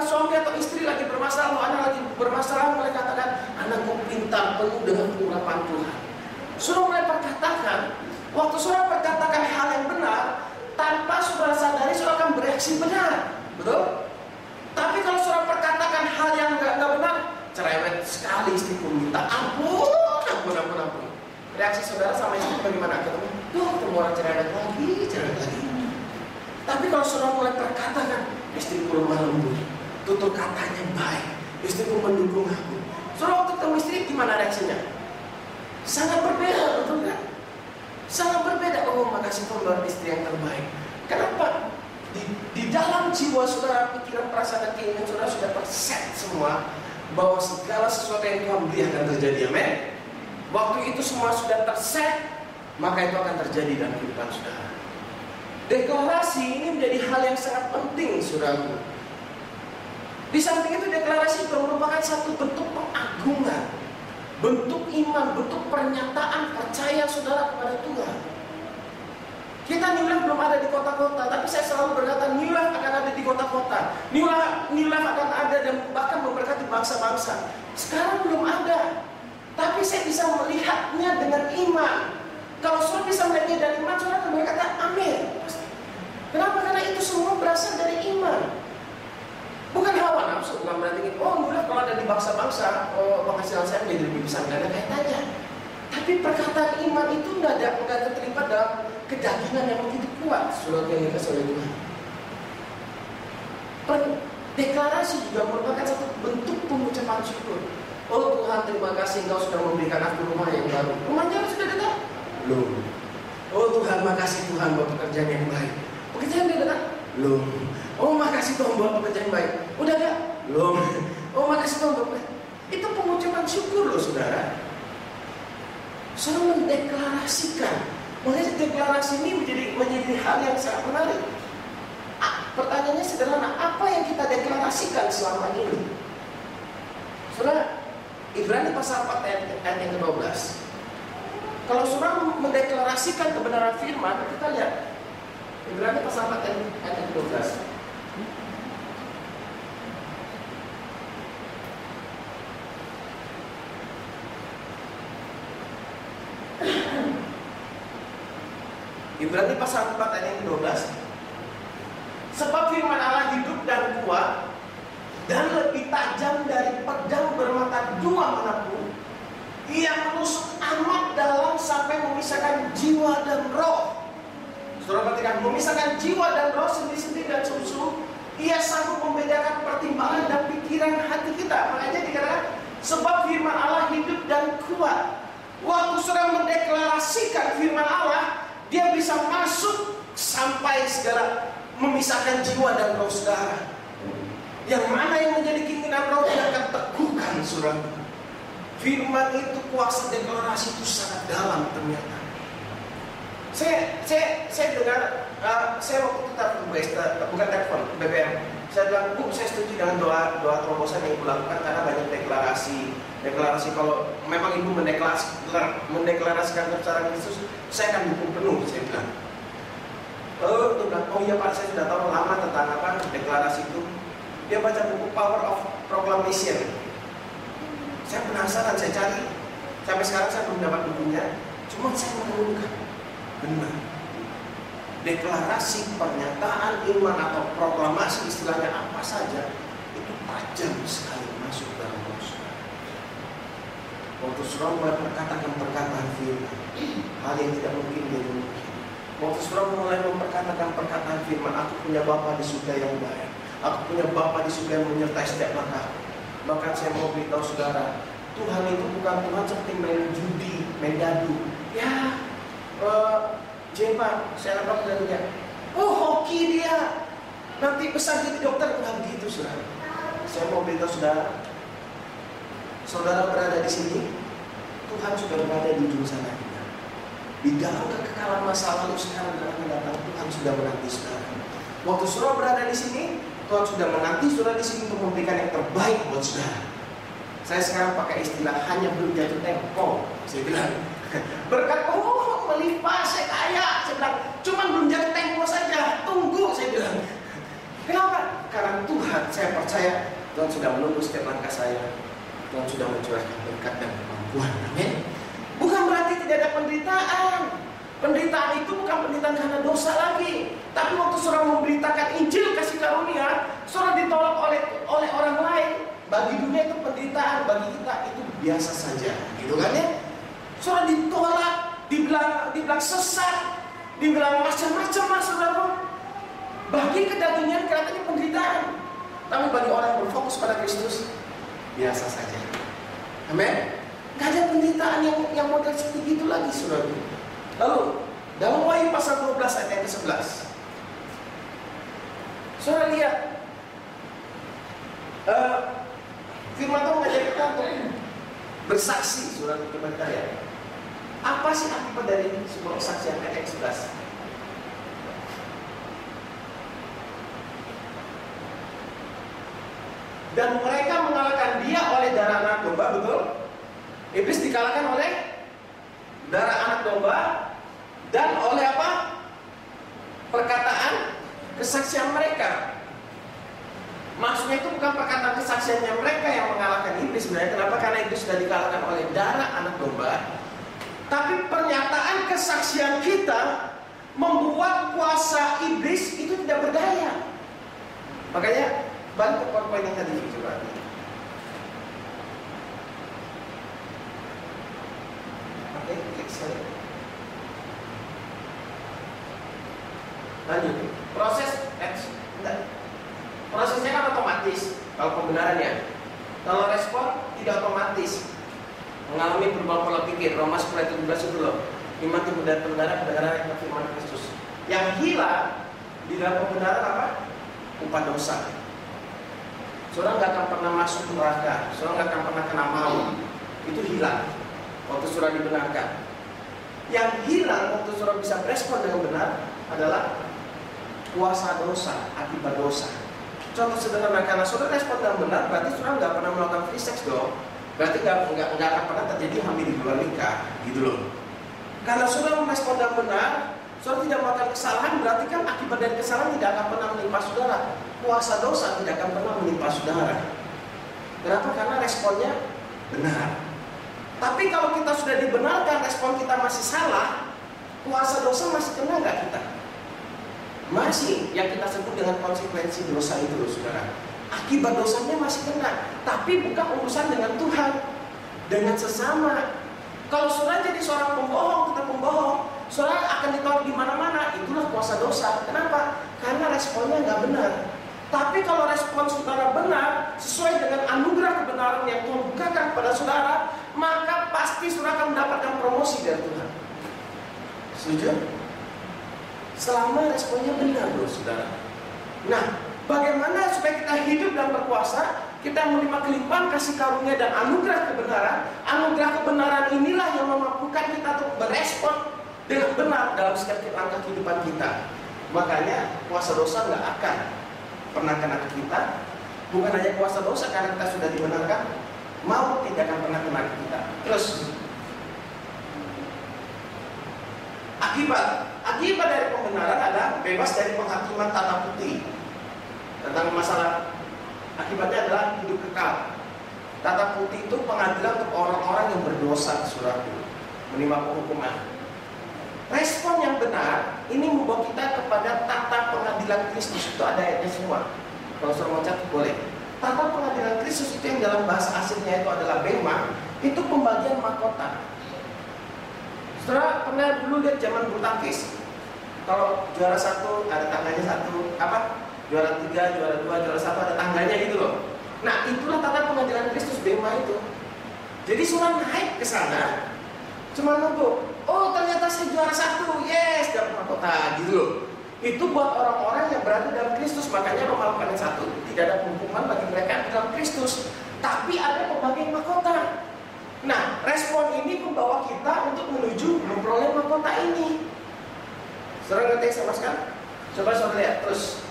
suami atau istri lagi bermasalah, atau anak lagi bermasalah, mulai katakan anakku pintar, penuh dengan urapan Tuhan. Saudara mulai perkatakan, waktu saudara perkatakan hal yang benar, tanpa saudara sadari saudara akan bereaksi benar, betul? Tapi kalau saudara perkatakan hal yang nggak benar, cerewet sekali istriku minta ampun. Reaksi saudara sama istri bagaimana? Ketemu orang cerewet lagi. Tapi kalau saudara mulai perkatakan, istriku lemah lembut, tutur katanya baik, istriku mendukung aku. Saudara waktu ketemu istri gimana reaksinya? Sangat berbeda, betul kan? Sangat berbeda. Oh, makasih Tuhan buat istri yang terbaik. Kenapa? Di dalam jiwa saudara, pikiran, perasaan, dan keinginan saudara sudah terset semua bahwa segala sesuatu yang Tuhan beri akan terjadi. Amin. Waktu itu semua sudah terset, maka itu akan terjadi dalam kehidupan saudara. Deklarasi ini menjadi hal yang sangat penting, saudaraku. Di samping itu deklarasi juga merupakan satu bentuk pengagungan, bentuk iman, bentuk pernyataan percaya saudara kepada Tuhan. Kita New Life belum ada di kota-kota, tapi saya selalu berkata New Life akan ada di kota-kota. New Life akan ada dan bahkan memberkati bangsa-bangsa. Sekarang belum ada, tapi saya bisa melihatnya dengan iman. Kalau saudara bisa melihatnya dari iman, saudara akan berkata amin. Kenapa? Karena itu semua berasal dari iman. Bukan hawa nafsu, bukan berarti oh New Life kalau ada di bangsa-bangsa, oh penghasilan saya menjadi lebih besar, nggak ada kaitannya. Tapi perkataan iman itu nggak ada terlibat dalam kedagingan yang begitu kuat, saudara yang dikasih oleh Tuhan. Deklarasi juga merupakan satu bentuk pengucapan syukur. Oh Tuhan, terima kasih Engkau sudah memberikan aku rumah yang baru. Rumahnya sudah datang? Belum. Oh Tuhan, makasih Tuhan buat pekerjaan yang baik. Pekerjaan dia datang? Belum. Oh makasih Tuhan buat pekerjaan yang baik. Udah gak? Belum. Oh makasih Tuhan buat itu pengucapan syukur loh saudara. Saudara mendeklarasikan. Makanya deklarasi ini menjadi hal yang sangat menarik. Pertanyaannya sederhana, apa yang kita deklarasikan selama ini? Saudara, Ibrani pasal 4 ayat yang ke-12. Kalau saudara mendeklarasikan kebenaran firman, kita lihat Ibrani pasal 4 ayat yang ke-12. Ibrani pasal 4 ayat yang ke-12. Sebab firman Allah hidup dan kuat dan lebih tajam dari pedang bermata dua manapun, ia menusuk amat dalam sampai memisahkan jiwa dan roh. Saudara perhatikan, memisahkan jiwa dan roh, sendi-sendi dan sumsum. Ia sanggup membedakan pertimbangan dan pikiran hati kita. Makanya dikatakan sebab firman Allah hidup dan kuat. Waktu saudara mendeklarasikan firman Allah, dia bisa masuk sampai segala memisahkan jiwa dan roh saudara. Yang mana yang menjadi keinginan roh yang akan teguhkan saudara. Firman itu, kuasa deklarasi itu sangat dalam ternyata. Saya dengar, saya waktu itu bukan telepon, BBM. Saya bilang, Bu, saya setuju dengan doa terobosan yang Ibu lakukan karena banyak deklarasi. Kalau memang Ibu mendeklarasikan kebesaran Yesus, saya akan dukung penuh, saya bilang. Lalu dia bilang, oh iya Pak, saya sudah tahu lama tentang apa deklarasi itu. Dia baca buku Power of Proclamation. Saya penasaran, saya cari. Sampai sekarang saya belum dapat bukunya. Cuma saya menemukan benar. Deklarasi, pernyataan iman atau proklamasi, istilahnya apa saja, itu tajam sekali masuk dalam manusia. Waktu saudara mulai perkatakan perkataan firman, hal yang tidak mungkin jadi mungkin. Waktu saudara mulai memperkatakan perkataan firman, aku punya Bapa di surga yang baik, aku punya Bapa di surga yang menyertai setiap langkah. Bahkan saya mau beritahu saudara, Tuhan itu bukan Tuhan seperti main judi, main dadu. Ya, Pak, saya dapat dadu ya. Oh, hoki dia. Nanti besar jadi dokter, bukan begitu saudara. Saya mau beritahu saudara, saudara berada di sini, Tuhan sudah berada di ujung sana kita. Di dalam kekekalan masa lalu sekarang dan akan datang, Tuhan sudah menanti saudara. Waktu saudara berada di sini, Tuhan sudah menanti saudara di sini untuk memberikan yang terbaik buat saudara. Saya sekarang pakai istilah hanya belum jatuh tempo. Saya bilang berkat melimpah, saya kaya. Saya bilang cuma belum jatuh tempo saja. Tunggu, saya bilang. Kenapa? Karena Tuhan, saya percaya Tuhan sudah menunggu setiap langkah saya. Tuhan sudah mencurahkan berkat dan kemampuan. Amin. Bukan berarti tidak ada penderitaan. Penderitaan itu bukan penderitaan karena dosa lagi. Tapi waktu saudara memberitakan Injil kasih karunia, saudara ditolak oleh orang lain. Bagi dunia itu penderitaan, bagi kita itu biasa saja, gitu kan ya? Saudara ditolak, dibilang sesat, dibilang macam-macam lah saudara. Bagi kedagingan kelihatannya penderitaan, tapi bagi orang yang berfokus pada Kristus biasa saja. Amin. Gak ada penderitaan yang model seperti itu lagi saudara. Lalu dalam Wahyu pasal 12 ayat yang ke-11, saudara lihat firman Tuhan mengajak kita untuk bersaksi. Saudara coba kita lihat apa sih akibat dari sebuah kesaksian ayat yang 11. Dan mereka mengalahkan dia oleh darah anak domba, betul? Iblis dikalahkan oleh darah anak domba dan oleh apa? Perkataan kesaksian mereka. Maksudnya itu bukan perkataan kesaksiannya mereka yang mengalahkan iblis sebenarnya. Kenapa? Karena iblis sudah dikalahkan oleh darah anak domba. Tapi pernyataan kesaksian kita membuat kuasa iblis itu tidak berdaya. Makanya balik ke poin yang tadi coba. Oke, klik sekali. Lanjut. Prosesnya kan otomatis kalau pembenarannya. Kalau respon tidak otomatis. Mengalami perubahan pola pikir. Roma 10:17 itu loh. Iman timbul dari pembenaran, kebenaran yang firman Kristus. Yang hilang di dalam pembenaran apa? Upah dosa. Saudara nggak akan pernah masuk neraka, saudara nggak akan pernah kena maut. Itu hilang waktu saudara dibenarkan. Yang hilang waktu saudara bisa berespon dengan benar adalah kuasa dosa, akibat dosa. Contoh sederhana, karena saudara respon dengan benar, berarti saudara nggak pernah melakukan free sex dong. Berarti nggak akan pernah terjadi hamil di luar nikah, gitu loh. Karena saudara merespon dengan benar, saudara tidak melakukan kesalahan, berarti kan akibat dari kesalahan tidak akan pernah menimpa saudara. Kuasa dosa tidak akan pernah menimpa saudara. Kenapa? Karena responnya benar. Tapi kalau kita sudah dibenarkan, respon kita masih salah, kuasa dosa masih kena nggak kita? Masih, yang kita sebut dengan konsekuensi dosa itu loh saudara. Akibat dosanya masih kena, tapi bukan urusan dengan Tuhan, dengan sesama. Kalau saudara jadi seorang pembohong, kita pembohong, saudara akan ditolak di mana-mana. Itulah kuasa dosa. Kenapa? Karena responnya nggak benar. Tapi kalau respon saudara benar, sesuai dengan anugerah kebenaran yang Tuhan bukakan kepada saudara, maka pasti saudara akan mendapatkan promosi dari Tuhan. Setuju? Selama responnya benar loh saudara. Nah, bagaimana supaya kita hidup dan berkuasa? Kita menerima kelimpahan kasih karunia dan anugerah kebenaran. Anugerah kebenaran inilah yang memampukan kita untuk berespon dengan benar dalam setiap langkah kehidupan kita. Makanya kuasa dosa nggak akan pernah kena ke kita. Bukan hanya kuasa dosa karena kita sudah dibenarkan, maut tidak akan pernah kena ke kita. Terus akibat dari pembenaran adalah bebas dari penghakiman tata putih. Tentang masalah akibatnya adalah hidup kekal. Tata putih itu pengadilan untuk orang-orang yang berdosa, saudaraku, menerima penghukuman. Respon yang benar ini membawa kita kepada tata pengadilan Kristus. Itu ada ayatnya semua. Kalau saudara mau catat boleh. Tata pengadilan Kristus itu yang dalam bahasa aslinya itu adalah bema. Itu pembagian mahkota. Saudara pernah dulu lihat zaman bulu tangkis? Kalau juara 1 ada tangganya 1, juara 3, juara 2, juara 1 ada tangganya gitu loh. Nah itulah tata pengadilan Kristus, bema itu. Jadi saudara naik ke sana, cuma nunggu. Oh ternyata saya juara 1, yes, dapat mahkota gitu loh. Itu buat orang-orang yang berada dalam Kristus. Makanya Roma 8:1, tidak ada hukuman bagi mereka yang dalam Kristus, tapi ada pembagian mahkota. Nah, respon ini membawa kita untuk menuju memperoleh mahkota ini. Saudara ngerti sama sekali? Coba saudara lihat terus,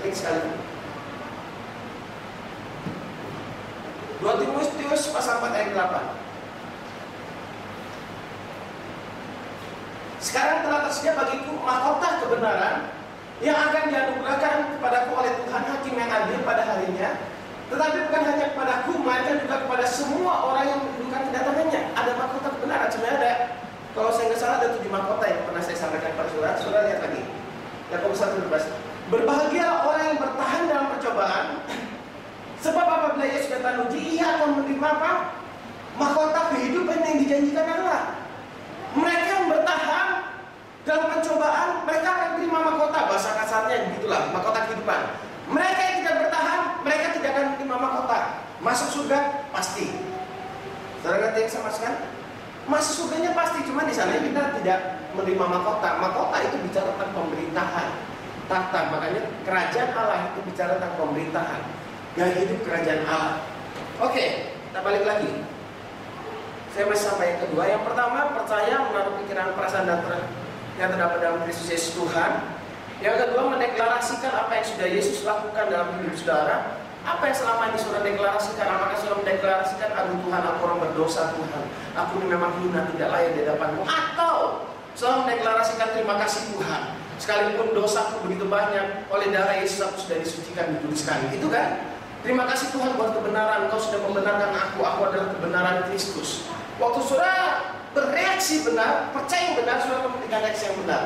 klik sekali. 2 Timotius pasal 4 ayat 8. Sekarang telah tersedia bagiku mahkota kebenaran yang akan dianugerahkan kepadaku oleh Tuhan Hakim yang adil pada harinya. Tetapi bukan hanya kepadaku, melainkan juga kepada semua orang yang mendudukan kedatangannya. Ada mahkota kebenaran. Sebenarnya ada, kalau saya nggak salah ada 7 mahkota yang pernah saya sampaikan kepada saudara. Saudara lihat lagi. Yakobus 1:12. Berbahagia orang yang bertahan dalam percobaan, sebab apabila ia sudah tahan uji, ia akan menerima apa? Mahkota kehidupan yang dijanjikan Allah. Mereka yang bertahan dalam pencobaan, mereka akan terima mahkota. Bahasa kasarnya begitulah, mahkota kehidupan. Mereka yang tidak bertahan, mereka tidak akan terima mahkota. Masuk surga pasti. Saudara ngerti yang sama sekali? Masuk surganya pasti, cuma di sana kita tidak menerima mahkota. Mahkota itu bicara tentang pemerintahan, tahta. Makanya kerajaan Allah itu bicara tentang pemerintahan, gaya hidup kerajaan Allah. Oke, kita balik lagi. Saya masih sampai yang kedua. Yang pertama, percaya menaruh pikiran, perasaan dan yang terdapat dalam Kristus Yesus Tuhan. Yang kedua, mendeklarasikan apa yang sudah Yesus lakukan dalam hidup saudara. Apa yang selama ini saudara deklarasikan? Apakah saudara mendeklarasikan, aduh Tuhan, aku orang berdosa Tuhan, aku ini memang hina, tidak layak di hadapan-Mu. Atau saudara mendeklarasikan, terima kasih Tuhan, sekalipun dosaku begitu banyak, oleh darah Yesus aku sudah disucikan, dikuduskan. Itu kan? Terima kasih Tuhan buat kebenaran, Engkau sudah membenarkan aku adalah kebenaran Kristus. Waktu saudara bereaksi benar, percaya yang benar, saudara memberikan reaksi yang benar.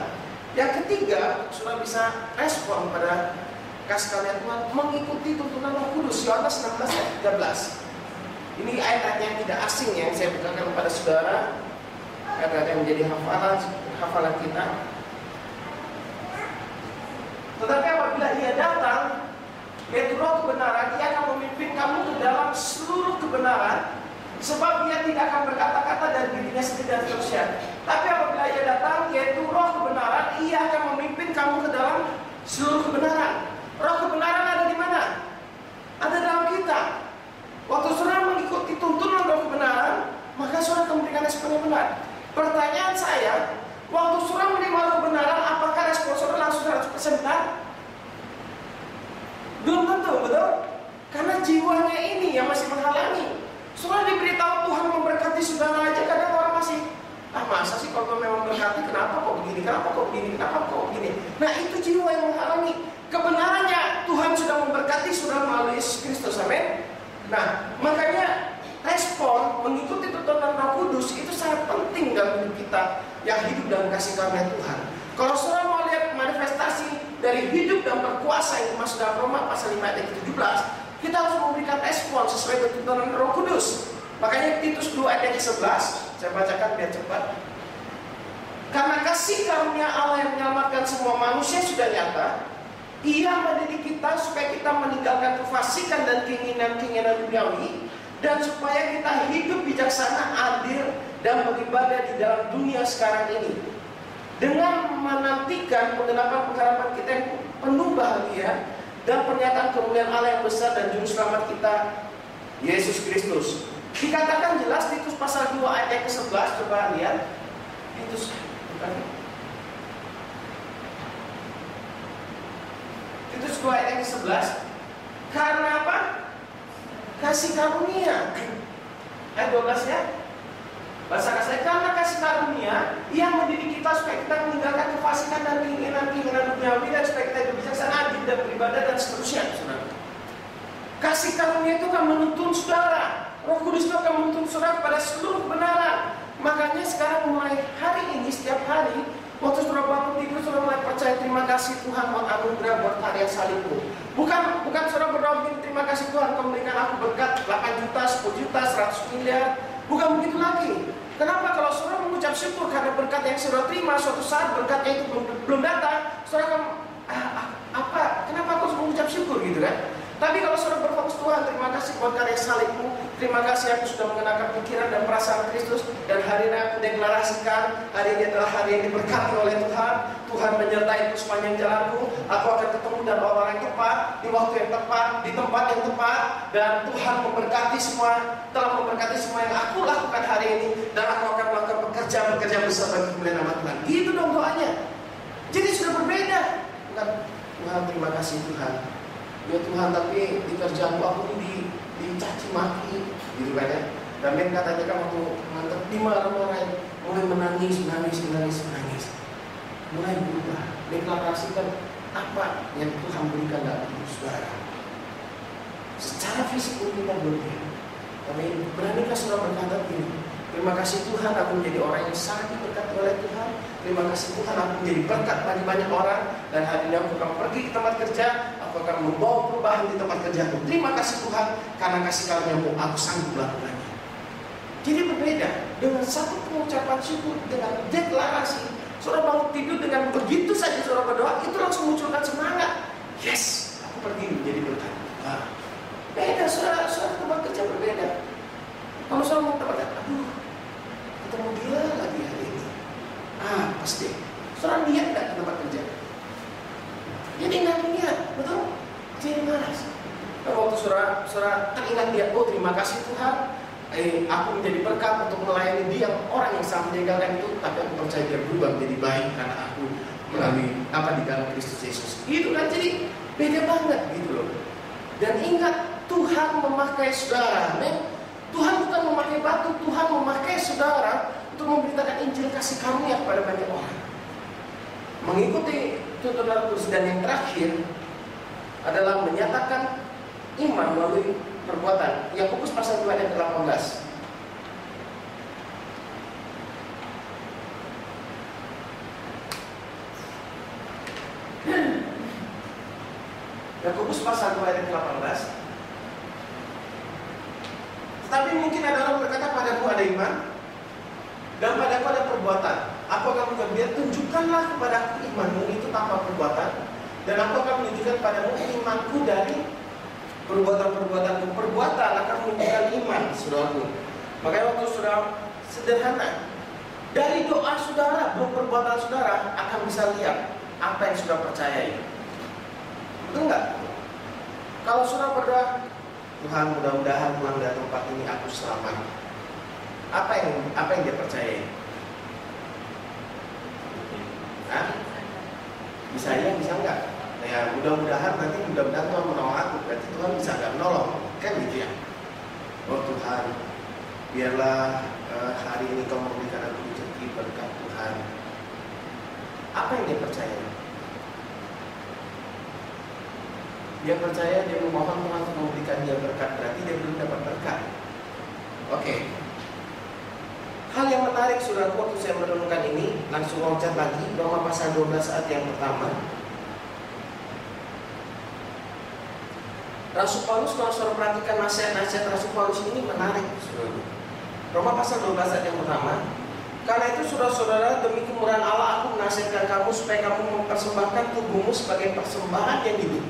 Yang ketiga, saudara bisa respon pada kasih karunia Tuhan, mengikuti tuntunan Roh Kudus. Yohanes 16 ayat 13. Ini ayat-ayat yang tidak asing yang saya bukakan kepada saudara, ayat-ayat yang menjadi hafalan kita. Tetapi apabila ia datang, yaitu Roh kebenaran, ia akan memimpin kamu ke dalam seluruh kebenaran. Sebab ia tidak akan berkata-kata dari dirinya sendiri dan seterusnya. Tapi apabila ia datang, yaitu Roh kebenaran, ia akan memimpin kamu ke dalam seluruh kebenaran. Roh kebenaran ada di mana? Ada dalam kita. Waktu saudara mengikuti tuntunan Roh kebenaran, maka saudara akan memberikan respon yang benar. Pertanyaan saya, waktu saudara menerima Roh kebenaran, apakah respon saudara langsung 100% benar? Belum tentu, betul? Karena jiwanya ini yang masih menghalangi. Saudara diberitahu Tuhan memberkati saudara aja, kadang orang masih, masa sih kalau memang memberkati, kenapa kok begini, kenapa kok begini, kenapa kok begini. Nah itu jiwa yang menghalangi. Kebenarannya Tuhan sudah memberkati saudara melalui Yesus Kristus, amin. Nah makanya respon mengikuti tuntunan Roh Kudus itu sangat penting dalam hidup kita yang hidup dalam kasih karunia Tuhan. Kalau saudara mau lihat manifestasi dari hidup dan berkuasa yang dimaksud dalam Roma pasal 5 ayat 17, kita harus memberikan respon sesuai dengan tuntunan Roh Kudus. Makanya Titus 2 ayat 11, saya bacakan biar cepat. Karena kasih karunia Allah yang menyelamatkan semua manusia sudah nyata, Ia mendidik kita supaya kita meninggalkan kefasikan dan keinginan-keinginan duniawi, dan supaya kita hidup bijaksana, adil, dan beribadah di dalam dunia sekarang ini, dengan menantikan penggenapan pengharapan kita yang penuh bahagia dan pernyataan kemuliaan Allah yang besar dan juru selamat kita, Yesus Kristus. Dikatakan jelas Titus pasal 2 ayat yang ke-11, coba lihat. Titus bukan. Titus 2 ayat yang ke-11. Karena apa? Kasih karunia. Ayat 12 ya. Bahasa kasarnya, karena kasih karunia yang mendidik kita supaya kita meninggalkan kefasikan dan keinginan-keinginan duniawi, dan supaya kita hidup bijaksana, adil, dan beribadah, dan seterusnya. Saudara. Kasih karunia itu akan menuntun saudara. Roh Kudus itu akan menuntun saudara kepada seluruh kebenaran. Makanya sekarang mulai hari ini, setiap hari, waktu saudara bangun tidur, saudara mulai percaya, terima kasih Tuhan buat anugerah, buat karya salibmu. Bukan saudara berdoa begini, terima kasih Tuhan kau memberikan aku berkat 8 juta, 10 juta, 100 miliar. Bukan begitu lagi. Kenapa? Kalau saudara mengucap syukur karena berkat yang saudara terima, suatu saat berkatnya itu belum datang, saudara akan, kenapa aku harus mengucap syukur gitu kan? Tapi kalau saudara berfokus Tuhan, terima kasih buat karya salibmu, terima kasih aku sudah mengenakan pikiran dan perasaan Kristus, dan hari ini aku deklarasikan, hari ini adalah hari yang diberkati oleh Tuhan. Tuhan menyertai sepanjang jalanku, aku akan ketemu dengan orang yang tepat, di waktu yang tepat, di tempat yang tepat, dan Tuhan memberkati semua, telah memberkati semua yang aku lakukan hari ini, dan aku akan melakukan pekerjaan besar bagi kemuliaan nama Tuhan. Gitu dong doanya. Jadi sudah berbeda. Bukan, Tuhan terima kasih Tuhan. Ya Tuhan, tapi di kerjaanku aku ini dicaci maki, gitu kan ya. Dan men katanya kan waktu mantap dimarah-marahin, mulai menangis. Mulai berubah, deklarasikan apa yang Tuhan berikan dalam hidup saudara. Secara fisik pun kita berbeda. Tapi beranikah saudara berkata begini, terima kasih Tuhan, aku menjadi orang yang sangat diberkati oleh Tuhan. Terima kasih Tuhan, aku menjadi berkat bagi banyak orang. Dan hari ini aku akan pergi ke tempat kerja, aku akan membawa perubahan di tempat kerjaku. Terima kasih Tuhan, karena kasih karunia-Mu aku sanggup melakukannya. Jadi berbeda dengan satu pengucapan syukur, dengan deklarasi. Saudara bangun tidur dengan begitu saja saudara berdoa, itu langsung munculkan semangat. Yes, aku pergi menjadi berkat. Nah, beda saudara tempat kerja berbeda. Kalau saudara mau tempat kerja, aduh, ketemu dia lagi hari ini. Pasti. Saudara lihat nggak ke tempat kerja? Jadi nggak lihat, betul? Jadi malas. Nah, waktu saudara teringat dia, oh terima kasih Tuhan, aku menjadi berkat untuk melayani dia, orang yang sangat meninggalkan itu, tapi aku percaya dia berubah menjadi baik karena aku melalui di dalam Kristus Yesus. Itu kan jadi beda banget gitu loh. Dan ingat, Tuhan memakai saudara, Tuhan bukan memakai batu, Tuhan memakai saudara untuk memberitakan Injil kasih karunia kepada banyak orang. Mengikuti tuntunan Kristus, dan yang terakhir adalah menyatakan iman melalui perbuatan. Yakobus pasal 2 ayat 18. Yakobus pasal 2 ayat 18. Tetapi mungkin ada orang berkata, padaku ada iman dan padaku ada perbuatan. Aku akan berkata, tunjukkanlah kepadaku imanmu itu tanpa perbuatan, dan aku akan menunjukkan padamu imanku dari perbuatan-perbuatanku. Perbuatan akan menunjukkan iman, saudaraku. Makanya waktu saudara sederhana, dari doa saudara, perbuatan saudara akan bisa lihat apa yang saudara percayai. Betul nggak? Kalau saudara berdoa, Tuhan mudah-mudahan pulang dari tempat ini aku selamat. Apa yang dia percayai? Bisa ya, bisa enggak? Ya mudah-mudahan Tuhan menolong aku. Berarti Tuhan bisa nggak menolong, kan gitu ya? Oh Tuhan, biarlah hari ini Kau memberikan aku rezeki berkat Tuhan. Apa yang dia percaya? Dia percaya, dia memohon Tuhan untuk memberikan dia berkat, berarti dia belum dapat berkat. Oke. Hal yang menarik saudara, waktu saya merenungkan ini, langsung loncat lagi Roma pasal 12 ayat yang pertama. Rasul Paulus, kalau saudara perhatikan nasihat-nasihat Rasul Paulus ini menarik, saudara. Roma pasal 12 ayat yang pertama. Karena itu saudara-saudara, demi kemurahan Allah aku menasihatkan kamu supaya kamu mempersembahkan tubuhmu sebagai persembahan yang hidup,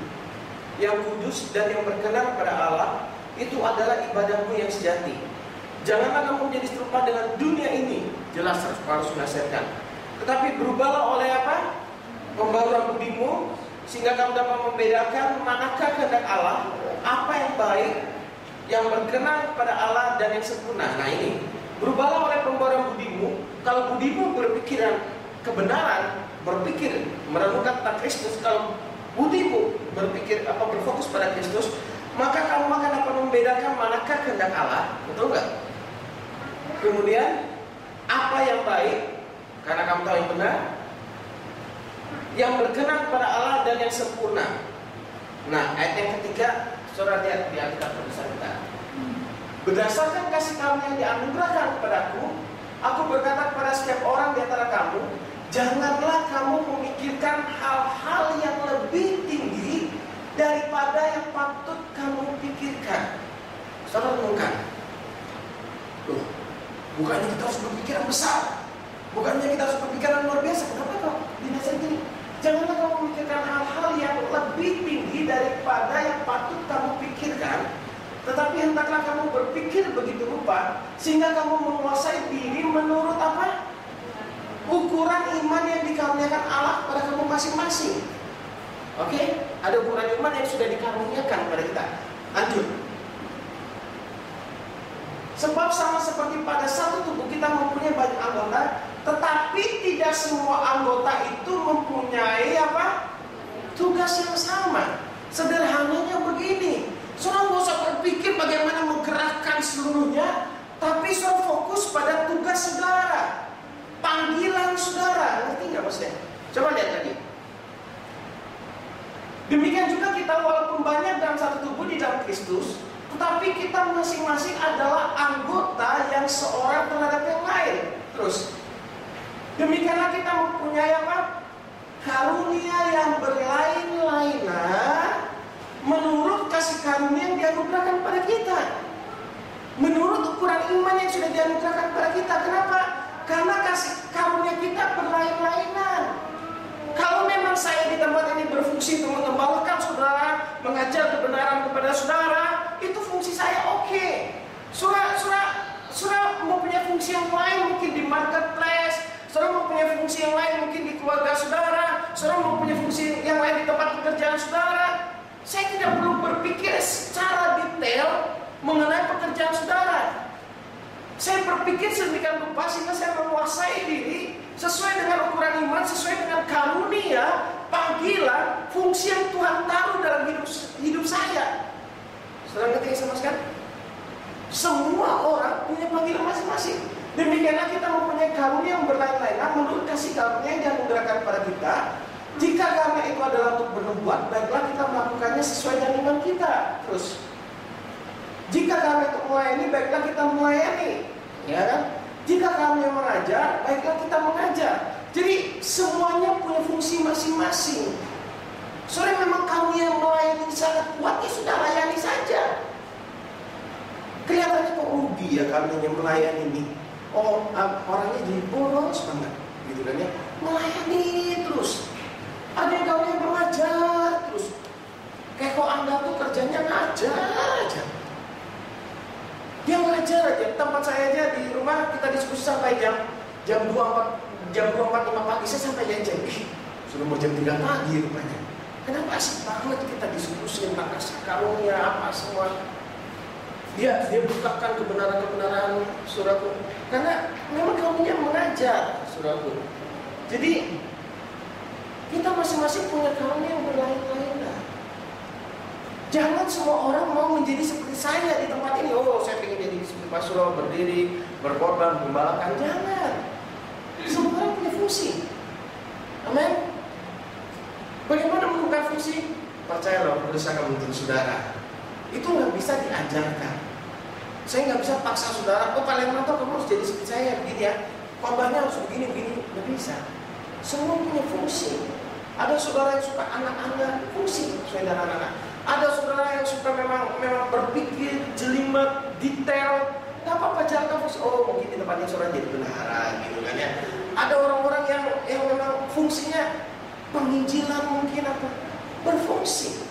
yang kudus dan yang berkenan kepada Allah. Itu adalah ibadahmu yang sejati. Janganlah kamu menjadi serupa dengan dunia ini. Jelas Rasul Paulus menasihatkan. Tetapi berubahlah oleh apa? Pembaruan budimu, sehingga kamu dapat membedakan manakah kehendak Allah, apa yang baik, yang berkenan kepada Allah dan yang sempurna. Nah ini, berubahlah oleh pembaruan budimu. Kalau budimu berpikiran kebenaran, berpikir merenungkan tentang Kristus, kalau budimu berfokus pada Kristus, maka kamu akan dapat membedakan manakah kehendak Allah, betul nggak? Kemudian apa yang baik, karena kamu tahu yang benar, yang berkenan kepada Allah dan yang sempurna. Nah, ayat yang ketiga, saudara lihat di Alkitab tulisan kita. Berdasarkan kasih karunia yang dianugerahkan kepadaku, aku berkata kepada setiap orang di antara kamu, janganlah kamu memikirkan hal-hal yang lebih tinggi daripada yang patut kamu pikirkan. Saudara renungkan. Bukannya kita harus berpikiran besar, bukannya kita harus berpikiran luar biasa. Kenapa kok dinasihat gini? Janganlah kamu memikirkan hal-hal yang lebih tinggi daripada yang patut kamu Tetapi hendaklah kamu berpikir begitu rupa sehingga kamu menguasai diri menurut apa? Ukuran iman yang dikaruniakan Allah pada kamu masing-masing. Oke? Ada ukuran iman yang sudah dikaruniakan pada kita. Lanjut. Sebab sama seperti pada satu tubuh kita mempunyai banyak anggota, tetapi tidak semua anggota itu mempunyai apa? Tugas yang sama. Sederhananya begini, saudara nggak usah berpikir bagaimana menggerakkan seluruhnya, tapi saudara fokus pada tugas saudara, panggilan saudara. Ngerti nggak maksudnya? Coba lihat lagi. Demikian juga kita walaupun banyak dalam satu tubuh di dalam Kristus, tetapi kita masing-masing adalah anggota yang seorang terhadap yang lain. Terus, demikianlah kita mempunyai apa? Karunia yang berlain-lainan menurut kasih karunia yang dianugerahkan pada kita. Menurut ukuran iman yang sudah dianugerahkan pada kita. Kenapa? Karena kasih karunia kita berlain-lainan. Kalau memang saya di tempat ini berfungsi untuk mengembalakan saudara, mengajar kebenaran kepada saudara, itu fungsi saya oke. Saudara mempunyai fungsi yang lain mungkin di marketplace, saudara mempunyai fungsi yang lain mungkin di keluarga saudara, saudara mempunyai fungsi yang lain di tempat pekerjaan saudara. Saya tidak perlu berpikir secara detail mengenai pekerjaan saudara. Saya berpikir sedemikian rupa sehingga saya menguasai diri sesuai dengan ukuran iman, sesuai dengan karunia, panggilan, fungsi yang Tuhan taruh dalam hidup saya. Saudara ngerti sama sekali? Semua orang punya panggilan masing-masing. Demikianlah kita mempunyai karunia yang berlain-lainan menurut kasih karunia yang dianugerahkan pada kita. Jika karena itu adalah untuk bernubuat, baiklah kita melakukannya sesuai dengan iman kita. Terus, jika karena itu melayani, baiklah kita melayani, ya kan? Jika kami yang mengajar, baiklah kita mengajar. Jadi semuanya punya fungsi masing-masing. Soalnya memang kami yang melayani sangat kuat, ya sudah layani saja. Kelihatannya kok rugi ya kami yang melayani ini. Oh, orangnya jadi boros banget, gitu kan ya? Melayani terus. Ada yang kami yang mengajar terus. Kayak kok Anda tuh kerjanya ngajar aja. Dia ngajar aja. Tempat saya aja di rumah kita diskusi sampai jam 2.45 pagi saya sampai jam sudah mau jam 3 pagi rupanya. Kenapa asik banget kita diskusi tentang kasih karunia apa semua. Dia bukakan kebenaran-kebenaran saudaraku. Karena memang kamunya mengajar saudaraku. Jadi kita masing-masing punya karunia yang berlain-lainan. Jangan semua orang mau menjadi seperti saya di tempat ini. Oh, saya ingin jadi seperti Pak Suro, berdiri, berkorban, membalakan. Jangan. Semua orang punya fungsi. Amin. Bagaimana menemukan fungsi? Percayalah, berusaha menuntun saudara. Itu nggak bisa diajarkan. Saya nggak bisa paksa saudara. Oh, kalian nonton kamu harus jadi seperti saya begini ya. Korbannya harus begini. Nggak bisa. Semua punya fungsi. Ada saudara yang suka anak-anak, fungsi sesuai dengan anak-anak. Ada saudara yang suka memang berpikir, jelimet, detail. Gak apa-apa, jangan fungsi. Oh, mungkin di tempatnya saudara jadi bendahara gitu kan ya. Ada orang-orang yang memang fungsinya penginjilan mungkin apa berfungsi.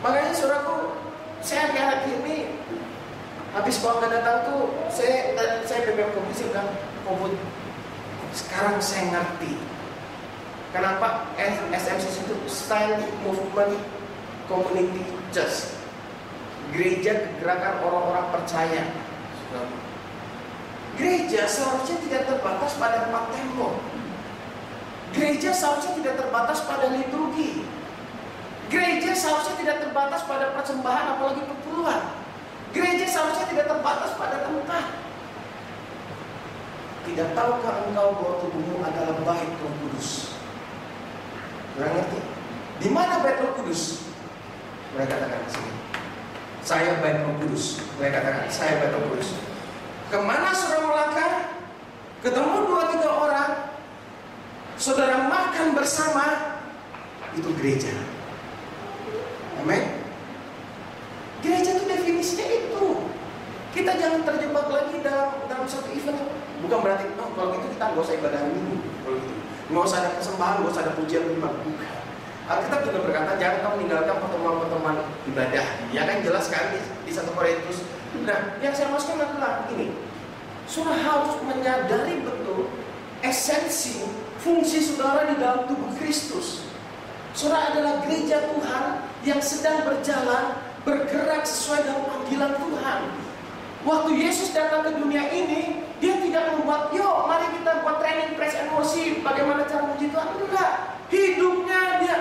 Makanya saudaraku, saya akhir-akhir ini habis bangga datang tuh, saya BBM komisi bilang, Bud, sekarang saya ngerti kenapa SMCC itu Stand Movement Community Church, gereja kegerakan orang-orang percaya. Gereja seharusnya tidak terbatas pada tempat tembok. Gereja seharusnya tidak terbatas pada liturgi. Gereja seharusnya tidak terbatas pada persembahan apalagi perpuluhan. Gereja seharusnya tidak terbatas pada tempat. Tidak tahukah engkau bahwa tubuhmu adalah bait Roh Kudus? Kurang ngerti? Di mana bait Roh Kudus? Mereka katakan di sini. Saya bait Roh Kudus. Mereka katakan saya bait Roh Kudus. Kemana saudara melangkah? Ketemu 2-3 orang, saudara makan bersama, itu gereja. Amin. Gereja itu definisinya itu. Kita jangan terjebak lagi dalam satu event. Bukan berarti kalau gitu kita nggak usah ibadah minggu. Kalau gitu nggak usah ada persembahan, nggak usah ada pujian firman. Bukan. Alkitab juga berkata jangan kamu meninggalkan pertemuan-pertemuan ibadah. Ya kan jelas kan di 1 Korintus. Nah, yang saya maksudkan adalah ini. Saudara harus menyadari betul esensi fungsi saudara di dalam tubuh Kristus. Saudara adalah gereja Tuhan yang sedang berjalan, bergerak sesuai dengan panggilan Tuhan. Waktu Yesus datang ke dunia ini, dia tidak membuat, yuk mari kita buat training press and worship, bagaimana cara puji Tuhan. Enggak, hidupnya dia.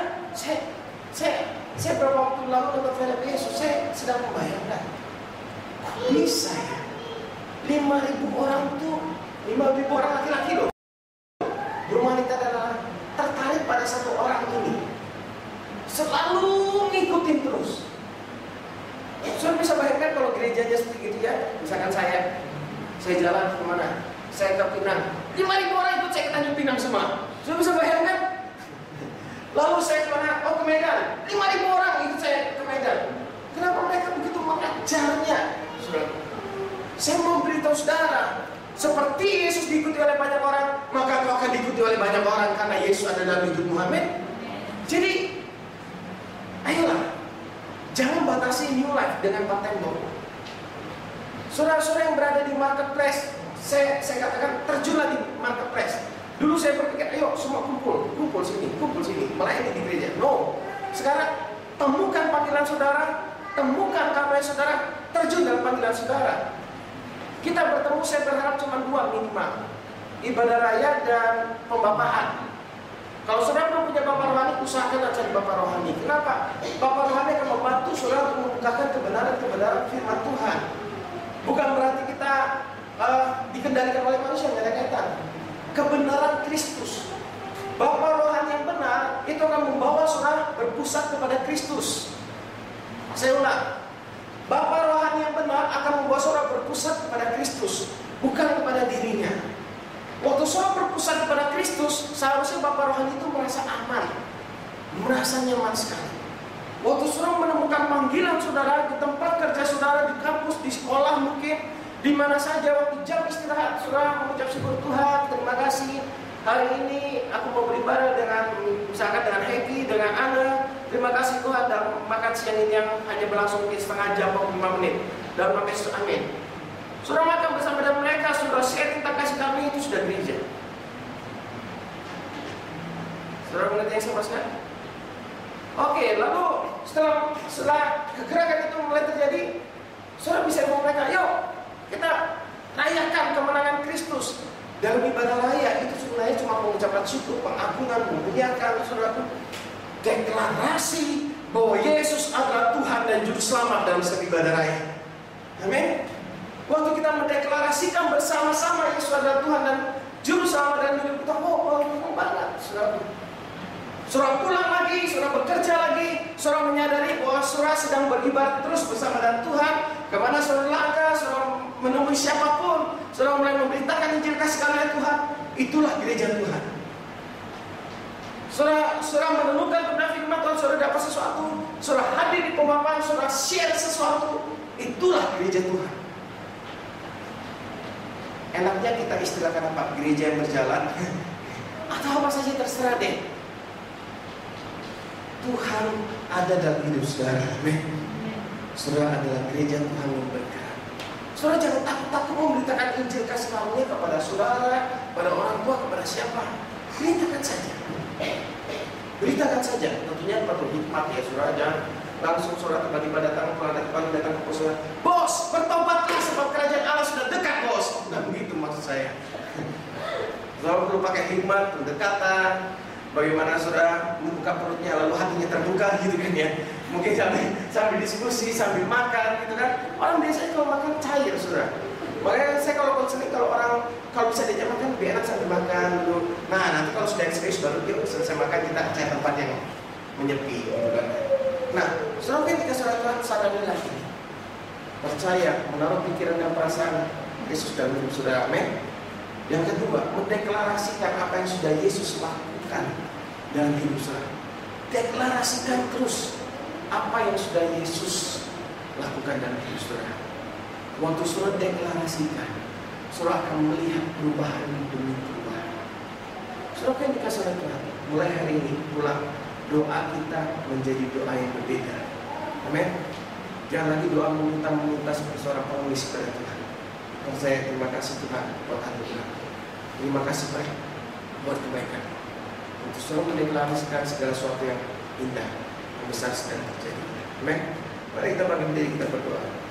Saya beberapa waktu lalu nonton film Yesus, saya sedang membayangkan, kok bisa ya 5.000 orang tuh, 5.000 orang laki-laki loh, berwanita dan anak, tertarik pada satu orang ini, selalu ngikutin terus. Saudara bisa bayangkan kalau gerejanya seperti itu ya. Misalkan saya jalan kemana? Saya ke Pinang, 5.000 orang ikut saya ke Tanjung Pinang semua. Saudara bisa bayangkan? Lalu saya kemana? Oh, ke Medan, 5.000 orang ikut saya ke Medan. Kenapa mereka begitu mengajarnya? Saudara, saya mau beritahu saudara, seperti Yesus diikuti oleh banyak orang, maka kau akan diikuti oleh banyak orang karena Yesus ada dalam hidup Muhammad. Jadi, ayolah, jangan batasi New Life dengan part-time. Saudara-saudara yang berada di marketplace, saya katakan terjunlah di marketplace. Dulu saya berpikir, ayo semua kumpul sini, melayani di gereja. No, sekarang temukan panggilan saudara, temukan karya saudara, terjun dalam panggilan saudara. Kita bertemu, saya berharap cuma 2 minimal, ibadah raya dan pembapaan. Kalau saudara belum punya bapak rohani, usahakan cari bapak rohani. Kenapa? Bapak rohani akan membantu saudara untuk membukakan kebenaran firman Tuhan. Bukan berarti kita dikendalikan oleh manusia, tidak ada kaitan. Kebenaran Kristus. Bapak rohani yang benar itu akan membawa saudara berpusat kepada Kristus. Saya ulang, bapak rohani yang benar akan membawa saudara berpusat kepada Kristus, bukan kepada dirinya. Waktu saudara berpusat kepada Kristus, seharusnya bapak rohani itu merasa aman, merasa nyaman sekali. Waktu saudara menemukan panggilan saudara di tempat kerja saudara, di kampus, di sekolah mungkin, di mana saja, waktu jam istirahat saudara mengucap syukur Tuhan, terima kasih. Hari ini aku mau beribadah dengan, misalkan dengan Heki, dengan Ana. Terima kasih Tuhan dalam makan siang ini yang hanya berlangsung mungkin setengah jam atau 5 menit. Dalam nama Yesus, amin. Saudara makan bersama dengan mereka, saudara sharing tentang kasih kami, itu sudah gereja. Saudara mengerti yang saya maksudkan? Oke, lalu setelah kegerakan itu mulai terjadi, saudara bisa ngomong mereka, yuk kita rayakan kemenangan Kristus. Dalam ibadah raya itu sebenarnya cuma mengucapkan syukur, pengagungan, memuliakan saudara, deklarasi bahwa Yesus adalah Tuhan dan Juru Selamat dalam setiap ibadah raya. Amin. Waktu kita mendeklarasikan bersama-sama Yesus adalah Tuhan dan Juru Selamat dan hidup kita, oh banget saudara. Saudara pulang lagi, saudara bekerja lagi, saudara menyadari bahwa saudara sedang beribadah terus bersama dengan Tuhan. Kemana saudara langkah, saudara menemui siapapun, saudara mulai memberitakan Injil kasih karunia Tuhan. Itulah gereja Tuhan. Saudara menemukan kebenaran firman Tuhan, saudara dapat sesuatu, saudara hadir di pemaparan, saudara share sesuatu. Itulah gereja Tuhan. Enaknya kita istilahkan apa? Gereja yang berjalan atau apa saja terserah deh. Tuhan ada dalam hidup saudara. Amin. Saudara adalah gereja Tuhan yang bergerak. Saudara jangan takut-takut memberitakan Injil kasih karunia kepada saudara, pada orang tua, kepada siapa. Beritakan saja. Beritakan saja. Tentunya perlu hikmat ya saudara. Jangan langsung saudara tiba-tiba datang ke pos saudara. Bos, bertobatlah sebab kerajaan Allah sudah dekat bos. Nah begitu maksud saya. Saudara perlu pakai hikmat, pendekatan. Bagaimana saudara membuka perutnya lalu hatinya terbuka gitu kan ya. Mungkin sambil diskusi, sambil makan gitu kan. Orang biasanya kalau makan cair saudara. Makanya saya kalau konseling, kalau orang kalau bisa diajak makan lebih enak sambil makan dulu. Nah nanti kalau sudah serius baru yuk selesai makan kita cari tempat yang menyepi gitu kan. Nah saudara ketika saudara Tuhan sadari lagi, percaya, menaruh pikiran dan perasaan Yesus dalam hidup saudara. Amin. Yang kedua, mendeklarasikan apa yang sudah Yesus lakukan dalam hidup saudara. Deklarasikan terus apa yang sudah Yesus lakukan dalam hidup saudara. Waktu saudara deklarasikan, saudara akan melihat perubahan demi perubahan. Saudara kan dikasih Tuhan, mulai hari ini pulang doa kita menjadi doa yang berbeda. Amin. Jangan lagi doa meminta seperti seorang pengemis kepada Tuhan. Dan saya terima kasih Tuhan buat anugerah. Terima kasih Pak buat kebaikan. Untuk selalu mendeklarasikan segala sesuatu yang indah, yang besar sedang terjadi. Amin. Mari kita bagi diri kita berdoa.